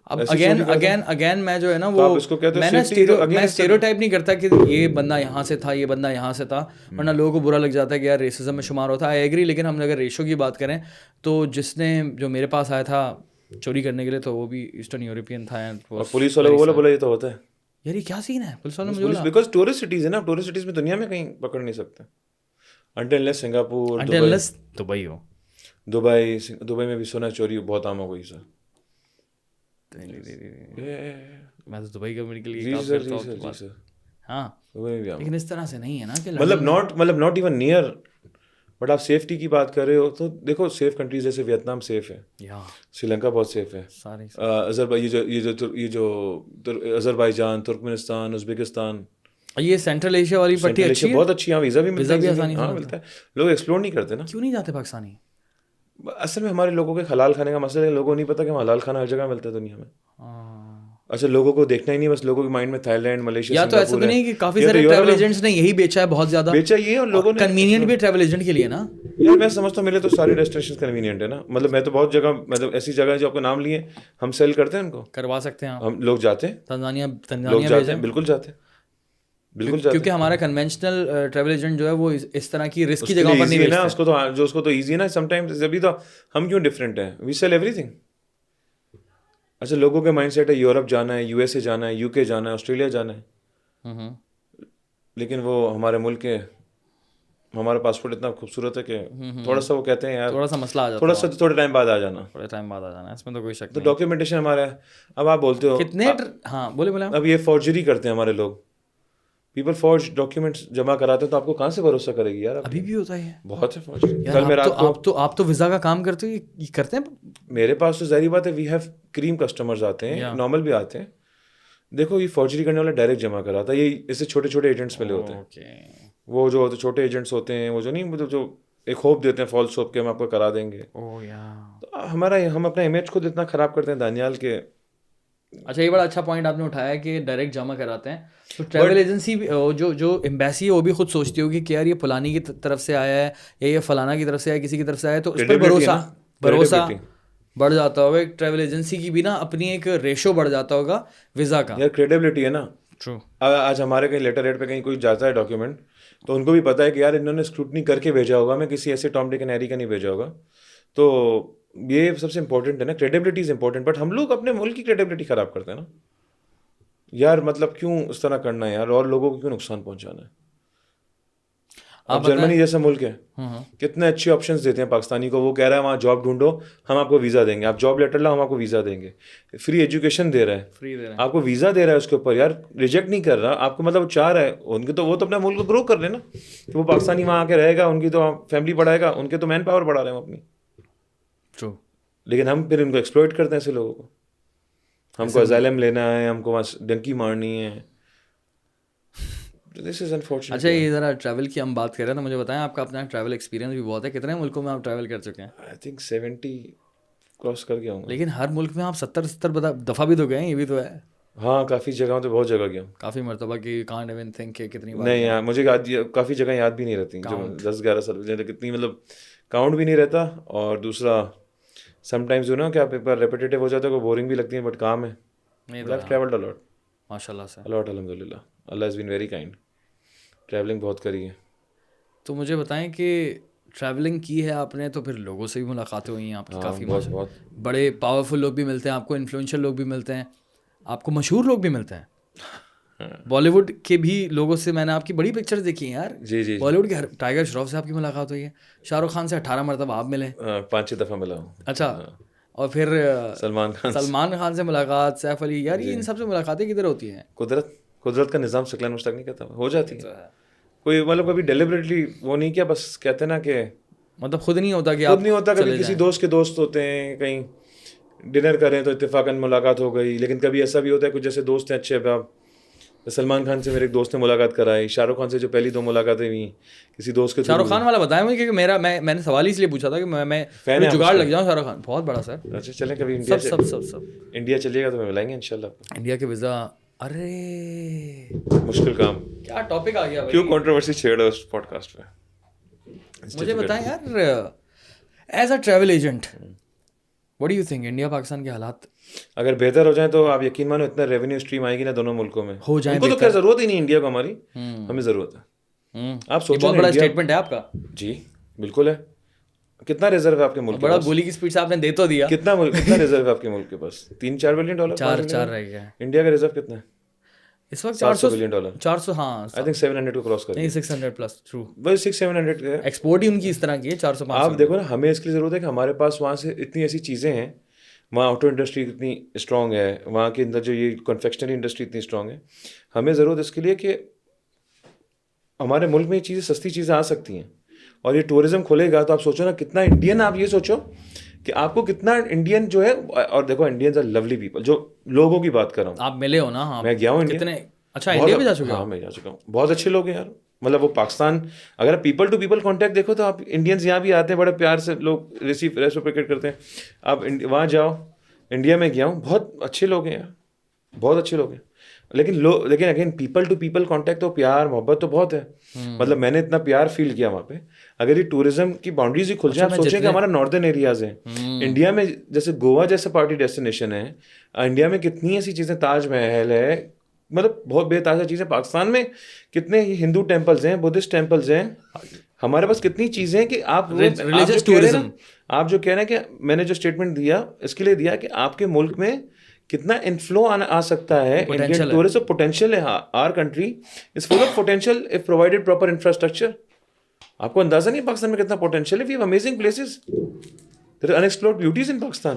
اب اگین میں جو ہے نا وہ میں اسٹیریوٹائپ نہیں کرتا کہ یہ بندہ یہاں سے تھا, یہ بندہ یہاں سے تھا, ورنہ لوگوں کو برا لگ جاتا ہے کہ یار ریسزم میں شمار ہوتا ہے. آئی ایگری, لیکن ہم اگر ریشو کی بات کریں تو جس نے جو میرے پاس آیا تھا چوری کرنے کے لیے تو وہ بھی ایسٹرن یورپین تھا. پولیس والوں کو بولا یہ تو ہوتا ہے. یار یہ کیا سین ہے پولیس والوں نے مجھے بیکاز ٹورسٹ سٹیز ہے نا, ٹورسٹ سٹیز میں دنیا میں کہیں پکڑ نہیں سکتے انٹل لیس سنگاپور, دبئی ہو. دبئی میں بھی سونا چوری بہت عام ہو گئی سر. میں تو دبئی کا میڈیکل ہاں, لیکن اس طرح سے نہیں ہے نا کہ مطلب ناٹ ایون نیئر. بٹ آپ سیفٹی کی بات کر رہے ہو تو دیکھو سیف کنٹریز جیسے ویتنام سیف ہے, سری لنکا بہت سیف ہے, یہ جو اذربائیجان, ترکمنستان, ازبکستان, یہ سینٹرل ایشیا والی پٹی اچھی ہے, بہت اچھی. یہاں ویزا بھی ملتا ہے, ہاں ملتا ہے. لوگ ایکسپلور نہیں کرتے نا. کیوں نہیں جاتے پاکستانی؟ اصل میں ہمارے لوگوں کے حلال کھانے کا مسئلہ ہے. لوگوں کو نہیں پتا کہ حلال کھانا ہر جگہ ملتا ہے دنیا میں. اچھا لوگوں کو دیکھنا ہی نہیں, بس لوگوں کے مائنڈ میں تھا لینڈ, ملیشیا, یا تو ایسا تو نہیں کہ کافی سارے ٹریول ایجنٹس نے یہی بیچا ہے, بہت زیادہ بیچا یہ, اور لوگوں نے کنوینئنٹ بھی ٹریول ایجنٹ کے لیے نا. یار میں سمجھتا ہوں میرے تو ساری ڈیسٹینیشن کنوینئنٹ ہے نا. مطلب میں تو بہت جگہ, مطلب ایسی جگہ جو آپ کا نام لیے ہم سیل کرتے ہیں, ان کو کروا سکتے ہیں ہم. لوگ جاتے ہیں تنزانیہ جاتے ہیں, بالکل جاتے ہیں, کیونکہ ہمارا کنونشنل ٹریول ایجنٹ جو ہے وہ اس طرح کی رسکی جگہوں پر نہیں بیچتا. اس کو تو ایزی ہے نا سم ٹائمز. ابھی تو ہم کیوں ڈفرینٹ ہیں, وی سیل ایوری تھنگ. اچھا لوگوں کے مائنڈ سیٹ ہے یورپ جانا ہے, یو ایس اے جانا ہے, یو کے جانا ہے, آسٹریلیا جانا ہے, لیکن وہ ہمارے ملک کے ہمارا پاسپورٹ اتنا خوبصورت ہے کہ تھوڑا سا وہ کہتے ہیں یار تھوڑا سا مسئلہ آ جاتا ہے, تھوڑے ٹائم بعد آ جانا, اس میں تو کوئی شک نہیں. تو ڈاکیومنٹیشن ہمارا ہے. اب آپ بولتے ہو کتنے, ہاں بولے اب یہ فورجری کرتے ہیں ہمارے لوگ, پیپل فورج ڈاکیومنٹس جمع کراتے ہیں, تو آپ کو کہاں سے بھروسہ کرے گی یار. ابھی بھی ہوتا ہے بہت ہے فورجری. آپ تو ویزا کا کام کرتے ہو, یہ کرتے ہیں. میرے پاس تو ظاہری بات ہے, وی ہیو کریم کسٹمرز آتے ہیں, نارمل بھی آتے ہیں. دیکھو یہ فورجری کرنے والا ڈائریکٹ جمع کراتا ہے, یہ اس سے چھوٹے چھوٹے ایجنٹس ملے ہوتے ہیں. وہ جو چھوٹے ایجنٹس ہوتے ہیں, وہ جو نہیں, مطلب جو ایک ہوپ دیتے ہیں فالس ہوپ کے ہم آپ کو کرا دیں گے. ہم اپنا امیج خود اتنا خراب کرتے ہیں دانیال کے. اچھا یہ بڑا اچھا پوائنٹ آپ نے اٹھایا کہ ڈائریکٹ جمع کراتے ہیں. تو ٹریول ایجنسی جو ایمبیسی ہے وہ بھی خود سوچتی ہوگی کہ یار یہ فلانی کی طرف سے آیا ہے یا یہ فلانا کی طرف سے آیا, کسی کی طرف سے آیا, تو اس پر بھروسہ بڑھ جاتا ہوگا. ایک ٹریول ایجنسی کی بھی نا اپنی ایک ریشو بڑھ جاتا ہوگا ویزا کا. یار کریڈیبلٹی ہے نا. آج ہمارے کہیں لیٹر ریٹ پہ کہیں کوئی جاتا ہے ڈاکیومنٹ, تو ان کو بھی پتا ہے کہ یار انہوں نے اسکروٹنی کر کے بھیجا ہوگا, میں کسی ایسے ٹام ڈک اینڈ ہیری کا نہیں بھیجا ہوگا. تو یہ سب سے امپورٹنٹ ہے نا, کریڈیبلٹی از امپورٹنٹ. بٹ ہم لوگ اپنے ملک کی کریڈیبلٹی خراب کرتے ہیں نا یار. مطلب کیوں اس طرح کرنا ہے یار, اور لوگوں کو کیوں نقصان پہنچانا ہے. اب جرمنی جیسا ملک ہے, کتنے اچھے آپشنس دیتے ہیں پاکستانی کو. وہ کہہ رہا ہے وہاں جاب ڈھونڈو, ہم آپ کو ویزا دیں گے. آپ جاب لیٹر لاؤ, ہم آپ کو ویزا دیں گے. فری ایجوکیشن دے رہا ہے, آپ کو ویزا دے رہا ہے اس کے اوپر. یار ریجیکٹ نہیں کر رہا آپ کو, مطلب چاہ رہا ہے ان کے, تو وہ تو اپنا ملک کو گرو کر لیں نا. وہ پاکستانی وہاں آ کے رہے گا, ان کی تو فیملی بڑھائے گا, ان کے تو مین پاور بڑھا رہے ہیں اپنی. لیکن ہم پھر ان کو ایکسپلوئٹ کرتے ہیں ایسے لوگوں کو. ہم کو ازائلم لینا ہے, ہم کو وہاں ڈنکی مارنی ہے. اچھا یہ ذرا ٹریول کی ہم بات کر رہے ہیں, تو مجھے بتائیں آپ کا اپنا ٹریول ایکسپیرینس بھی بہت ہے. کتنے ملکوں میں آپ ٹریول کر چکے ہیں؟ آئی تھنک 70 کراس کر گیا ہوں. لیکن ہر ملک میں آپ 70 دفعہ بھی تو گئے ہیں, یہ بھی تو ہے. ہاں کافی جگہوں تو بہت جگہ گیا ہوں, کافی مرتبہ کی کانٹ ایون تھنک کہ کتنی بار. نہیں یار مجھے کافی جگہ یاد بھی نہیں رہتی, جو 10-11 سال کتنی, مطلب کاؤنٹ بھی نہیں رہتا. اور دوسرا سم ٹائمز جو نا کہ آپ ایک بار ریپیٹیو ہو جاتا ہے, کوئی بورنگ بھی لگتی ہے, بٹ کام ہے. ٹریولڈ الاٹ ماشاء اللہ سے, الاٹ الحمد للہ. Allah has been very kind. Travelling بہت کری ہے. تو مجھے بتائیں کہ ٹریولنگ کی ہے آپ نے, تو پھر لوگوں سے بھی ملاقاتیں ہوئی ہیں آپ کی کافی. بہت بڑے پاورفل لوگ بھی ملتے ہیں آپ کو, انفلوئنشل لوگ بھی ملتے ہیں آپ کو, مشہور لوگ بھی ملتے ہیں. بالی ووڈ کے بھی لوگوں سے میں نے آپ کی بڑی پکچر دیکھی ہیں یار. جی بالی ووڈ کے ٹائیگر شروف سے آپ کی ملاقات ہوئی ہے, شاہ رخ خان سے 18 مرتبہ آپ ملے. 5-6 دفعہ ملا ہوں. اچھا, اور پھر سلمان خان سے ملاقات, سیف علی, یار یہ ان سب سے ملاقاتیں کدھر ہوتی ہیں؟ قدرت کا نظام سکلین مشتاق نہیں کہتا, ہو جاتی ہے. کوئی مطلب کبھی ڈیلیبریٹلی وہ نہیں کیا, بس کہتے ہیں نا کہ مطلب خود نہیں ہوتا کہ خود نہیں ہوتا. کبھی کسی دوست کے دوست ہوتے ہیں, کہیں ڈنر کریں تو اتفاقاً ملاقات ہو گئی. لیکن کبھی ایسا بھی ہوتا ہے کچھ جیسے دوست ہیں اچھے, اب سلمان خان سے میرے ایک دوست نے ملاقات کرائی, شاہ رخ خان سے جو پہلی 2 ملاقاتیں ہوئیں کسی دوست کے. شاہ رخ خان والا بتایا مجھے کہ میں نے سوال اس لیے پوچھا تھا کہ میں جگاڑ لگ جاؤں. شاہ رخ خان بہت بڑا سر. اچھا چلیں کبھی انڈیا سب انڈیا چلیے گا تو میں ملائیں گے انشاءاللہ آپ کو. انڈیا کے ویزا, ارے مشکل کام, کیا ٹاپک آ گیا کیوں کنٹروورسی چھیڑا اس پوڈ کاسٹ پہ. مجھے بتائیں یار, as a travel agent what do you think India Pakistan کے حالات اگر بہتر ہو جائیں تو آپ یقین مانو اتنا ریونیو اسٹریم آئے گی نا دونوں ملکوں میں, ہو جائیں ان کو تو خیر ضرورت ہی نہیں انڈیا کو, ہماری ہمیں ضرورت ہے. آپ سوچیں بہت بڑا اسٹیٹمنٹ ہے آپ کا. جی بالکل ہے. کتنا ریزرو ہے آپ کے ملک, بڑا گولی کی اسپیڈ سے آپ نے دے تو دیا. کتنا ریزرو ہے آپ کے ملک کے پاس؟ $3-4 بلین. 4 رہ گیا. انڈیا کا ریزرو کتنا ہے اس وقت؟ $400 بلین. 400, ہاں آئی تھنک 700 کو کراس کر نہیں 600 پلس. ٹرو, بس 600-700 ہے. ایکسپورٹ ہی ان کی اس طرح کی ہے 400-500. آپ دیکھو نا, ہمیں اس کی ضرورت ہے کہ ہمارے پاس وہاں سے اتنی ایسی چیزیں ہیں, وہاں آٹو انڈسٹری اتنی اسٹرانگ ہے, وہاں کے اندر جو یہ کنفیکشنری انڈسٹری اتنی اسٹرانگ ہے. ہمیں ضرورت اس کے لیے کہ ہمارے ملک میں یہ چیزیں سستی چیزیں آ سکتی ہیں, اور یہ ٹورزم کھلے گا تو آپ سوچو نا کتنا انڈین, آپ یہ سوچو کہ آپ کو کتنا انڈین جو ہے. اور دیکھو انڈینز آر لولی پیپل, جو لوگوں کی بات کر رہا ہوں. آپ ملے ہو نا؟ ہاں میں گیا ہوں انڈیا. کتنے اچھا انڈیا بھی جا چکے؟ ہاں میں جا چکا ہوں. بہت اچھے لوگ ہیں یار, مطلب وہ پاکستان, اگر پیپل ٹو پیپل کانٹیکٹ دیکھو تو آپ انڈینز یہاں بھی آتے ہیں, بڑے پیار سے لوگ ریسیپریکیٹ کرتے ہیں. آپ وہاں جاؤ, انڈیا میں گیا ہوں, بہت اچھے لوگ ہیں یار, بہت اچھے لوگ ہیں. لیکن again people to people contact تو پیار محبت تو بہت ہے. مطلب میں نے اتنا پیار فیل کیا وہاں پہ. اگر یہ ٹورزم کی باؤنڈریز ہی کھل جائیں, آپ سوچیں کہ ہمارا ناردرن ایریاز ہیں انڈیا میں, جیسے گوا جیسے پارٹی ڈیسٹینیشن ہے انڈیا میں, کتنی ایسی چیزیں, تاج محل ہے, مطلب بہت بے تازہ چیزیں. پاکستان میں کتنے ہندو ٹیمپلز ہیں, بدھسٹ ٹیمپلز ہیں. ہمارے پاس کتنی چیزیں ہیں کہ آپ ریلیجس ٹورزم, آپ جو کہہ رہے ہیں کہ میں نے جو اسٹیٹمنٹ دیا اس کے لیے دیا کہ آپ کے ملک میں کتنا انفلو آ سکتا ہے انڈین ٹورزم. پوٹینشیل ہے. Our country is full of potential if provided proper infrastructure. آپ کو اندازہ نہیں پاکستان میں کتنا پوٹینشیل ہے. We have amazing places, there are unexplored beauties in Pakistan.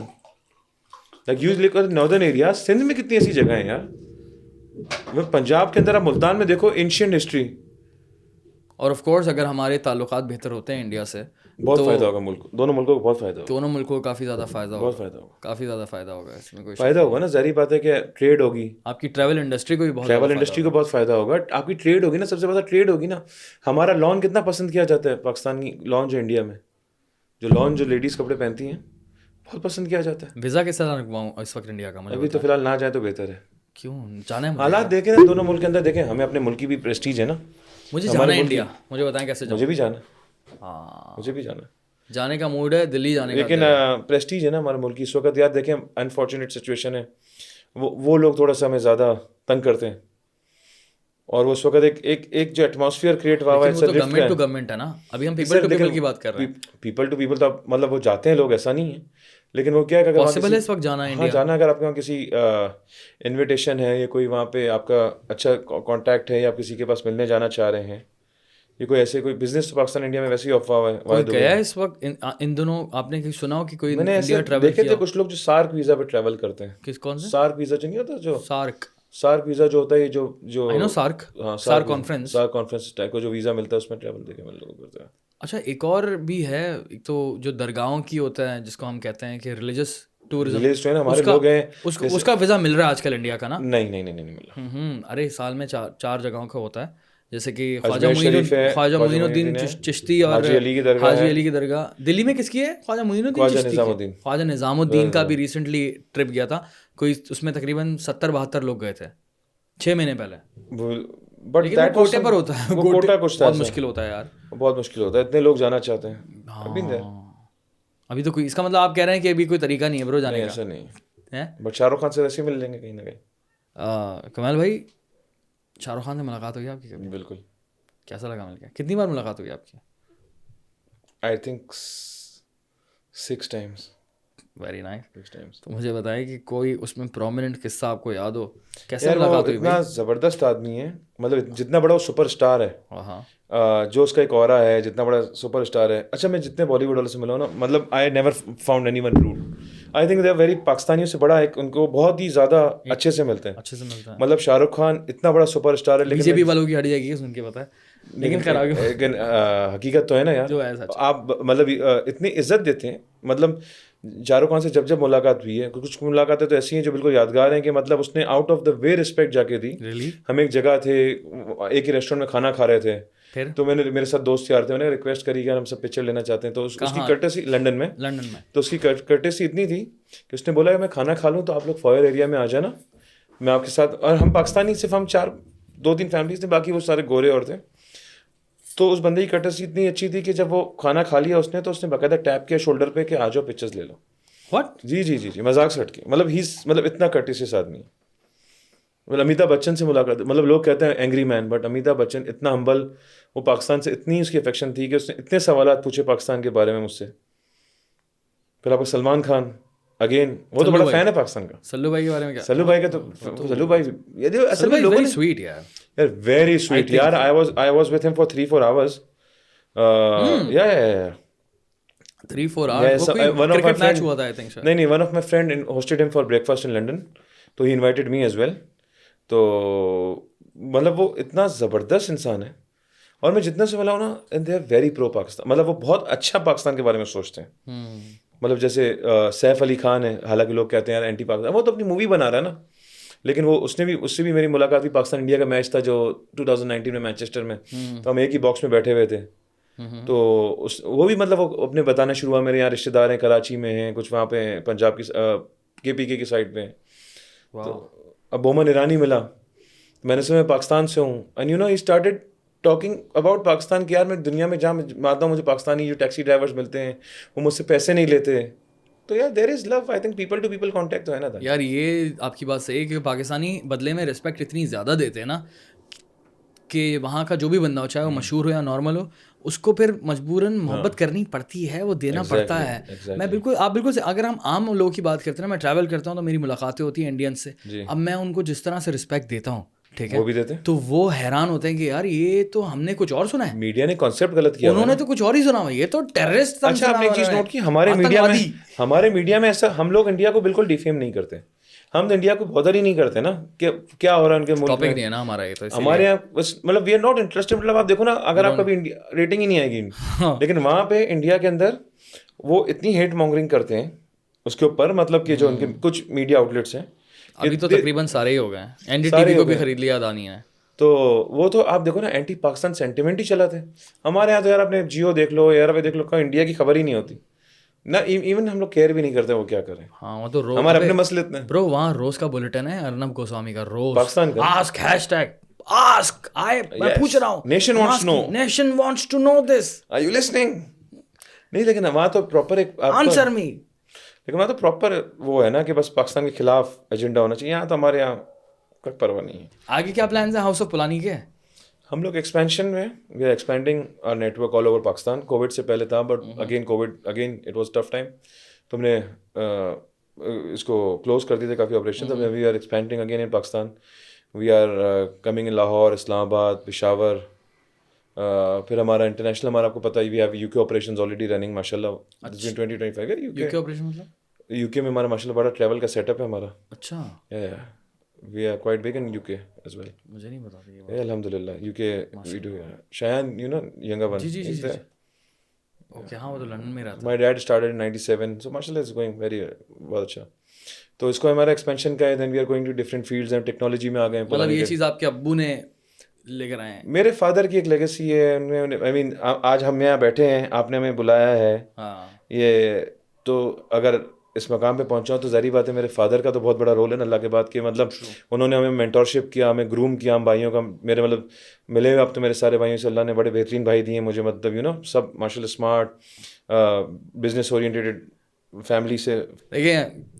Like you look at northern area, Sindh میں کتنی ایسی جگہیں ہیں یار. پنجاب کے اندر آپ ملتان میں دیکھو, اینشینٹ ہسٹری. اور آف کورس اگر ہمارے تعلقات بہتر ہوتے ہیں انڈیا سے بہت فائدہ ہوگا ملک, دونوں ملکوں کو بہت فائدہ ہوگا. دونوں ملکوں کو کافی زیادہ فائدہ ہوگا, بہت فائدہ ہوگا, کافی زیادہ فائدہ ہوگا. اس میں کوئی فائدہ ہوگا نا, ظاہری بات ہے کہ ٹریڈ ہوگی, آپ کی ٹریول انڈسٹری کو بھی بہت, ٹریول انڈسٹری کو بہت فائدہ ہوگا. آپ کی ٹریڈ ہوگی نا, سب سے زیادہ ٹریڈ ہوگی نا. ہمارا لان کتنا پسند کیا جاتا ہے, پاکستانی لان جو انڈیا میں, جو لان جو لیڈیز کپڑے پہنتی ہیں, بہت پسند کیا جاتا ہے. ویزا کس طرح رکھواؤں اس وقت انڈیا کا؟ ابھی تو فی الحال نہ جائے تو بہتر ہے. کیوں جانا ہے؟ حالات دیکھیں نا دونوں ملک کے اندر, دیکھیں ہمیں اپنے ملک کی بھی پریسٹیج ہے نا. مجھے جانا ہے انڈیا, مجھے بتائیں کیسے جاؤں. مجھے بھی جانا, ہاں مجھے بھی جانا, جانے کا موڈ ہے, دلی جانے کا. لیکن پریسٹیج ہے نا ہمارے ملک کی اس وقت. یار دیکھیں انفارچونیٹ سچویشن ہے, وہ لوگ تھوڑا سا ہمیں زیادہ تنگ کرتے ہیں. اور اس وقت ایک جو ایٹماسفیئر کریٹ ہوا ہے, گورنمنٹ ٹو گورنمنٹ ہے نا. ابھی ہم پیپل ٹو پیپل کی بات کر رہے ہیں. پیپل ٹو پیپل تو مطلب وہ جاتے ہیں لوگ, ایسا نہیں ہے. لیکن وہ کیا ہے کہ پاسبل ہے اس وقت جانا ہے انڈیا. جانا, اگر آپ کے وہاں کسی انویٹیشن ہے یا کوئی وہاں پہ آپ کا اچھا کانٹیکٹ ہے, یا آپ کسی کے پاس ملنے جانا چاہ رہے ہیں, یہ کوئی ایسے کوئی بزنس تو پاکستان انڈیا میں ویسے ہی افواہ ہے. کوئی گیا ہے اس وقت ان دنوں؟ آپ نے کہیں سنا ہو کہ کوئی میں نے ایسے دیکھے تھے کچھ لوگ جو سارک ویزا پہ ٹریول کرتے ہیں. کس کون سے؟ سارک ویزا جو نہیں ہوتا, جو سارک ویزا جو ہوتا ہے, جو سارک کانفرنس ٹائپ کا جو ویزا ملتا ہے, اس میں ٹریول دیکھے میں لوگ کرتے ہیں. اچھا ایک اور بھی ہے, ایک تو جو درگاہوں کی ہوتا ہے جس کو ہم کہتے ہیں کہ ریلیجس ٹورزم, ہمارے لوگ ہیں, اس کا ویزا مل رہا ہے آج کل انڈیا کا نا؟ نہیں مل رہا. ارے سال میں 4 جگہوں کا ہوتا ہے, جیسے کہ خواجہ معین الدین چشتی اور حاجی علی کی درگاہ. دلی میں کس کی ہے؟ خواجہ معین الدین چشتی, خواجہ نظام الدین کا بھی ریسنٹلی ٹرپ گیا تھا کوئی, اس میں تقریباً 70-72 لوگ گئے تھے 6 مہینے پہلے. بٹ دیٹ کوٹے پر ہوتا ہے, کوٹا کچھ بہت مشکل ہوتا ہے یار, بہت مشکل ہوتا ہے. اتنے لوگ جانا چاہتے ہیں. ابھی تو کوئی, اس کا مطلب آپ کہہ رہے ہیں کہ ابھی کوئی طریقہ نہیں ہے برو جانے کا؟ ایسا نہیں ہے, بٹ شاہ رخ خان سے ویسے مل لیں گے کہیں نہ کہیں. کمال بھائی, شاہ رخ خان سے ملاقات ہوئی آپ کی کبھی؟ بالکل. کیسا لگا مل کے؟ کتنی بار ملاقات ہوئی آپ کی؟ I think 6 times. Very nice. تو مجھے بتائیں کہ کوئی اس میں پرومیننٹ قصہ آپ کو یاد ہو, کیسے ملاقات ہوئی؟ اتنا زبردست آدمی ہے, مطلب جتنا بڑا وہ سپر اسٹار ہے, ہاں جو اس کا ایک اورا ہے, جتنا بڑا سپر اسٹار ہے. اچھا میں جتنے بالی ووڈ والوں سے ملا ہوں نا, مطلب I never found anyone rude. I think they are very, پاکستانیوں سے بڑا ایک ان کو بہت ہی زیادہ اچھے سے ملتے ہیں. مطلب شاہ رخ خان اتنا بڑا سپر اسٹار ہے, لیکن BJP والوں کی ہٹ جائے گی سن کے پتہ ہے, لیکن حقیقت تو ہے نا یار. آپ مطلب اتنی عزت دیتے ہیں, مطلب شاہ رخ خان سے جب ملاقات ہوئی ہے, کچھ ملاقاتیں تو ایسی ہیں جو بالکل یادگار ہیں کہ مطلب اس نے out of the way respect جا کے دی. ہم ایک جگہ تھے, ایک ہی ریسٹورینٹ میں کھانا کھا رہے تھے, تو میں نے میرے ساتھ دوست یار تھے, انہوں نے ریکویسٹ کری کہ ہم سب پکچر لینا چاہتے ہیں. تو اس کی کرٹسی لنڈن میں, تو اس کی کرٹسی اتنی تھی کہ اس نے بولا کہ میں کھانا کھا لوں تو آپ لوگ فائر ایریا میں آ جانا, میں آپ کے ساتھ. اور ہم پاکستانی صرف ہم 2-3 فیملیز تھے, باقی وہ سارے گورے اور تھے. تو اس بندے کی کرٹسی اتنی اچھی تھی کہ جب وہ کھانا کھا لیا اس نے, تو اس نے باقاعدہ ٹیپ کیا شولڈر پہ کہ آ جاؤ پکچرز لے لو. واٹ؟ جی مذاق سے ہٹ کے, مطلب اتنا کرٹیسیس آدمی ہے. مطلب امیتابھ بچن سے ملاقات, مطلب لوگ کہتے ہیں angry main, but Amitabh Bachchan اتنا ہمبل, وہ پاکستان سے اتنی اس کی افیکشن تھی کہ اس نے اتنے سوالات پوچھے پاکستان کے بارے میں مجھ سے. پھر آپ کو سلمان خان اگین, وہ تو بڑا فین ہے پاکستان کا. سلو بھائی کے بارے میں کیا؟ سلو بھائی کا تو سلو بھائی اصل میں لوگوں نے سویٹ یار, ویری سویٹ یار. I was with him for 3-4 hours. Yeah. 3-4 hours. Cricket match ہوا تھا I think. نہیں, one of my friend hosted him for breakfast in London, تو he invited me as well. تو مطلب وہ اتنا زبردست انسان ہے, اور میں جتنے سے ملا ہوں نا, and they are very pro Pakistan. مطلب وہ بہت اچھا پاکستان کے بارے میں سوچتے ہیں. مطلب جیسے سیف علی خان ہے, حالانکہ لوگ کہتے ہیں یار اینٹی پاکستان, وہ تو اپنی مووی بنا رہا ہے نا, لیکن وہ اس سے بھی میری ملاقات ہوئی. پاکستان انڈیا کا میچ تھا جو 2019 میں مانچسٹر میں, تو ہم ایک ہی باکس میں بیٹھے ہوئے تھے. تو وہ بھی مطلب وہ اپنے بتانا شروع ہوا, میرے یہاں رشتے دار ہیں کراچی میں ہیں, کچھ وہاں پہ پنجاب کی KPK کی سائڈ پہ. تو اب بومن ایرانی ملا, میں نے سنا میں پاکستان سے ہوں, and you know he started talking about Pakistan کہ یار میں دنیا میں جہاں مانتا ہوں مجھے پاکستانی جو ٹیکسی ڈرائیورس ملتے ہیں وہ مجھ سے پیسے نہیں لیتے. تو یار there is love, I think people to people contact تو ہے نا یار. یہ آپ کی بات صحیح ہے کہ پاکستانی بدلے میں رسپیکٹ اتنی زیادہ دیتے ہیں نا کہ وہاں کا جو بھی بندہ ہو, چاہے وہ مشہور ہو یا نارمل ہو, اس کو پھر مجبوراً محبت کرنی پڑتی ہے, وہ دینا پڑتا ہے. میں بالکل آپ بالکل سے, اگر ہم عام لوگوں کی بات کرتے ہیں نا, میں ٹریول کرتا ہوں تو میری ملاقاتیں ہوتی ہیں انڈینس سے, اب میں ان کو جس طرح سے رسپیکٹ دیتا ہوں, ٹھیک ہے, وہ بھی دیتے ہیں, تو وہ حیران ہوتے ہیں کہ یار یہ تو ہم نے کچھ اور سنا ہے, میڈیا نے کانسیپٹ غلط کیا, انہوں نے تو کچھ اور ہی سنا ہوا, یہ تو ٹیررسٹ. اچھا آپ نے ایک چیز نوٹ کی, ہمارے میڈیا میں ایسا, ہم لوگ انڈیا کو بالکل ڈیفیم نہیں کرتے, ہم تو انڈیا کو بہتر ہی نہیں کرتے نا کہ کیا ہو رہا ہے ان کے ملک میں. نہیں ہے نا ہمارا یہ, تو ہمارے یہاں مطلب وی آر ناٹ انٹرسٹڈ. مطلب آپ دیکھو نا, اگر آپ کبھی ریٹنگ ہی نہیں آئے گی, لیکن وہاں پہ انڈیا کے اندر وہ اتنی ہیٹ مانگرنگ کرتے ہیں اس کے اوپر, مطلب کہ جو ان کے کچھ میڈیا آؤٹلیٹس ہیں, ابھی تو تقریباً سارے ہی ہو گئے ہیں, NDTV کو بھی خرید لیا اڈانی نے. تو وہ تو آپ دیکھو نا اینٹی پاکستان سینٹیمنٹ ہی چلا تھے. ہمارے یہاں تو یار اپنے جیو دیکھ لو, ایئر وے دیکھ لو, انڈیا کی خبر ہی نہیں ہوتی نہ, ایون ہم لوگ کیئر بھی نہیں کرتے وہ کیا کریں. ہاں وہ تو ہمارے اپنے مسئلے اتنے. برو وہاں روز کا بلٹن ہے ارنب گوسوامی کا, روز پاکستان کا آسک #, آسک, میں پوچھ رہا ہوں, nation wants know, nation wants to know this, are you listening. نہیں لیکن وہاں تو پراپر ایک آنسر می, لیکن وہاں تو پراپر وہ ہے نا کہ بس پاکستان کے خلاف ایجنڈا ہونا چاہیے. یہاں تو ہمارے یہاں کوئی پرواہ نہیں ہے. آگے کیا پلانز ہیں ہاؤس آف پلانی کے؟ ہم لوگ ایکسپینشن میں, we are expanding our network all over Pakistan. Covid سے پہلے تھا, but again it was tough time, تو ہم نے اس کو کلوز کر دیے تھے کافی آپریشن. تو we are expanding again in Pakistan. We are coming in Lahore, Islamabad, Peshawar. پھر ہمارا انٹرنیشنل, ہمارا آپ کو پتہ ہی, we have UK operations already running ماشاء اللہ. 2025 UK آپریشن مطلب UK میں ہمارا ماشاء اللہ بڑا ٹریول کا سیٹ اپ ہے ہمارا. اچھا, we are quite big in UK as well. مجھے نہیں پتا تھا یہ بات. الحمدللہ UK we do. Shayan you know younger one. جی اوکے, ہاں وہ تو لندن میں رہتا. My dad started in 97, so mashallah it's going very بہت اچھا. تو اس کو ہمارا ایکسپینشن کا ہے. then we are going to different fields and technology میں آ گئے ہیں. مطلب یہ چیز آپ کے ابو نے لے کر آئے ہیں؟ میرے فادر کی ایک لیگیسی ہے. I mean آج ہم یہاں بیٹھے ہیں, آپ نے ہمیں بلایا ہے, یہ تو اگر اس مقام پہ پہنچا ہوں تو ظاہری بات ہے میرے فادر کا تو بہت بڑا رول ہے نا اللہ کے بعد. کہ مطلب انہوں نے ہمیں مینٹورشپ کیا, ہمیں گروم کیا, ہم بھائیوں کا, میرے مطلب ملے ہوئے اب تو میرے سارے بھائیوں سے اللہ نے بڑے بہترین بھائی دیے مجھے, مطلب سب ماشاء اللہ اسمارٹ, بزنس اورینٹیڈ فیملی سے. دیکھیے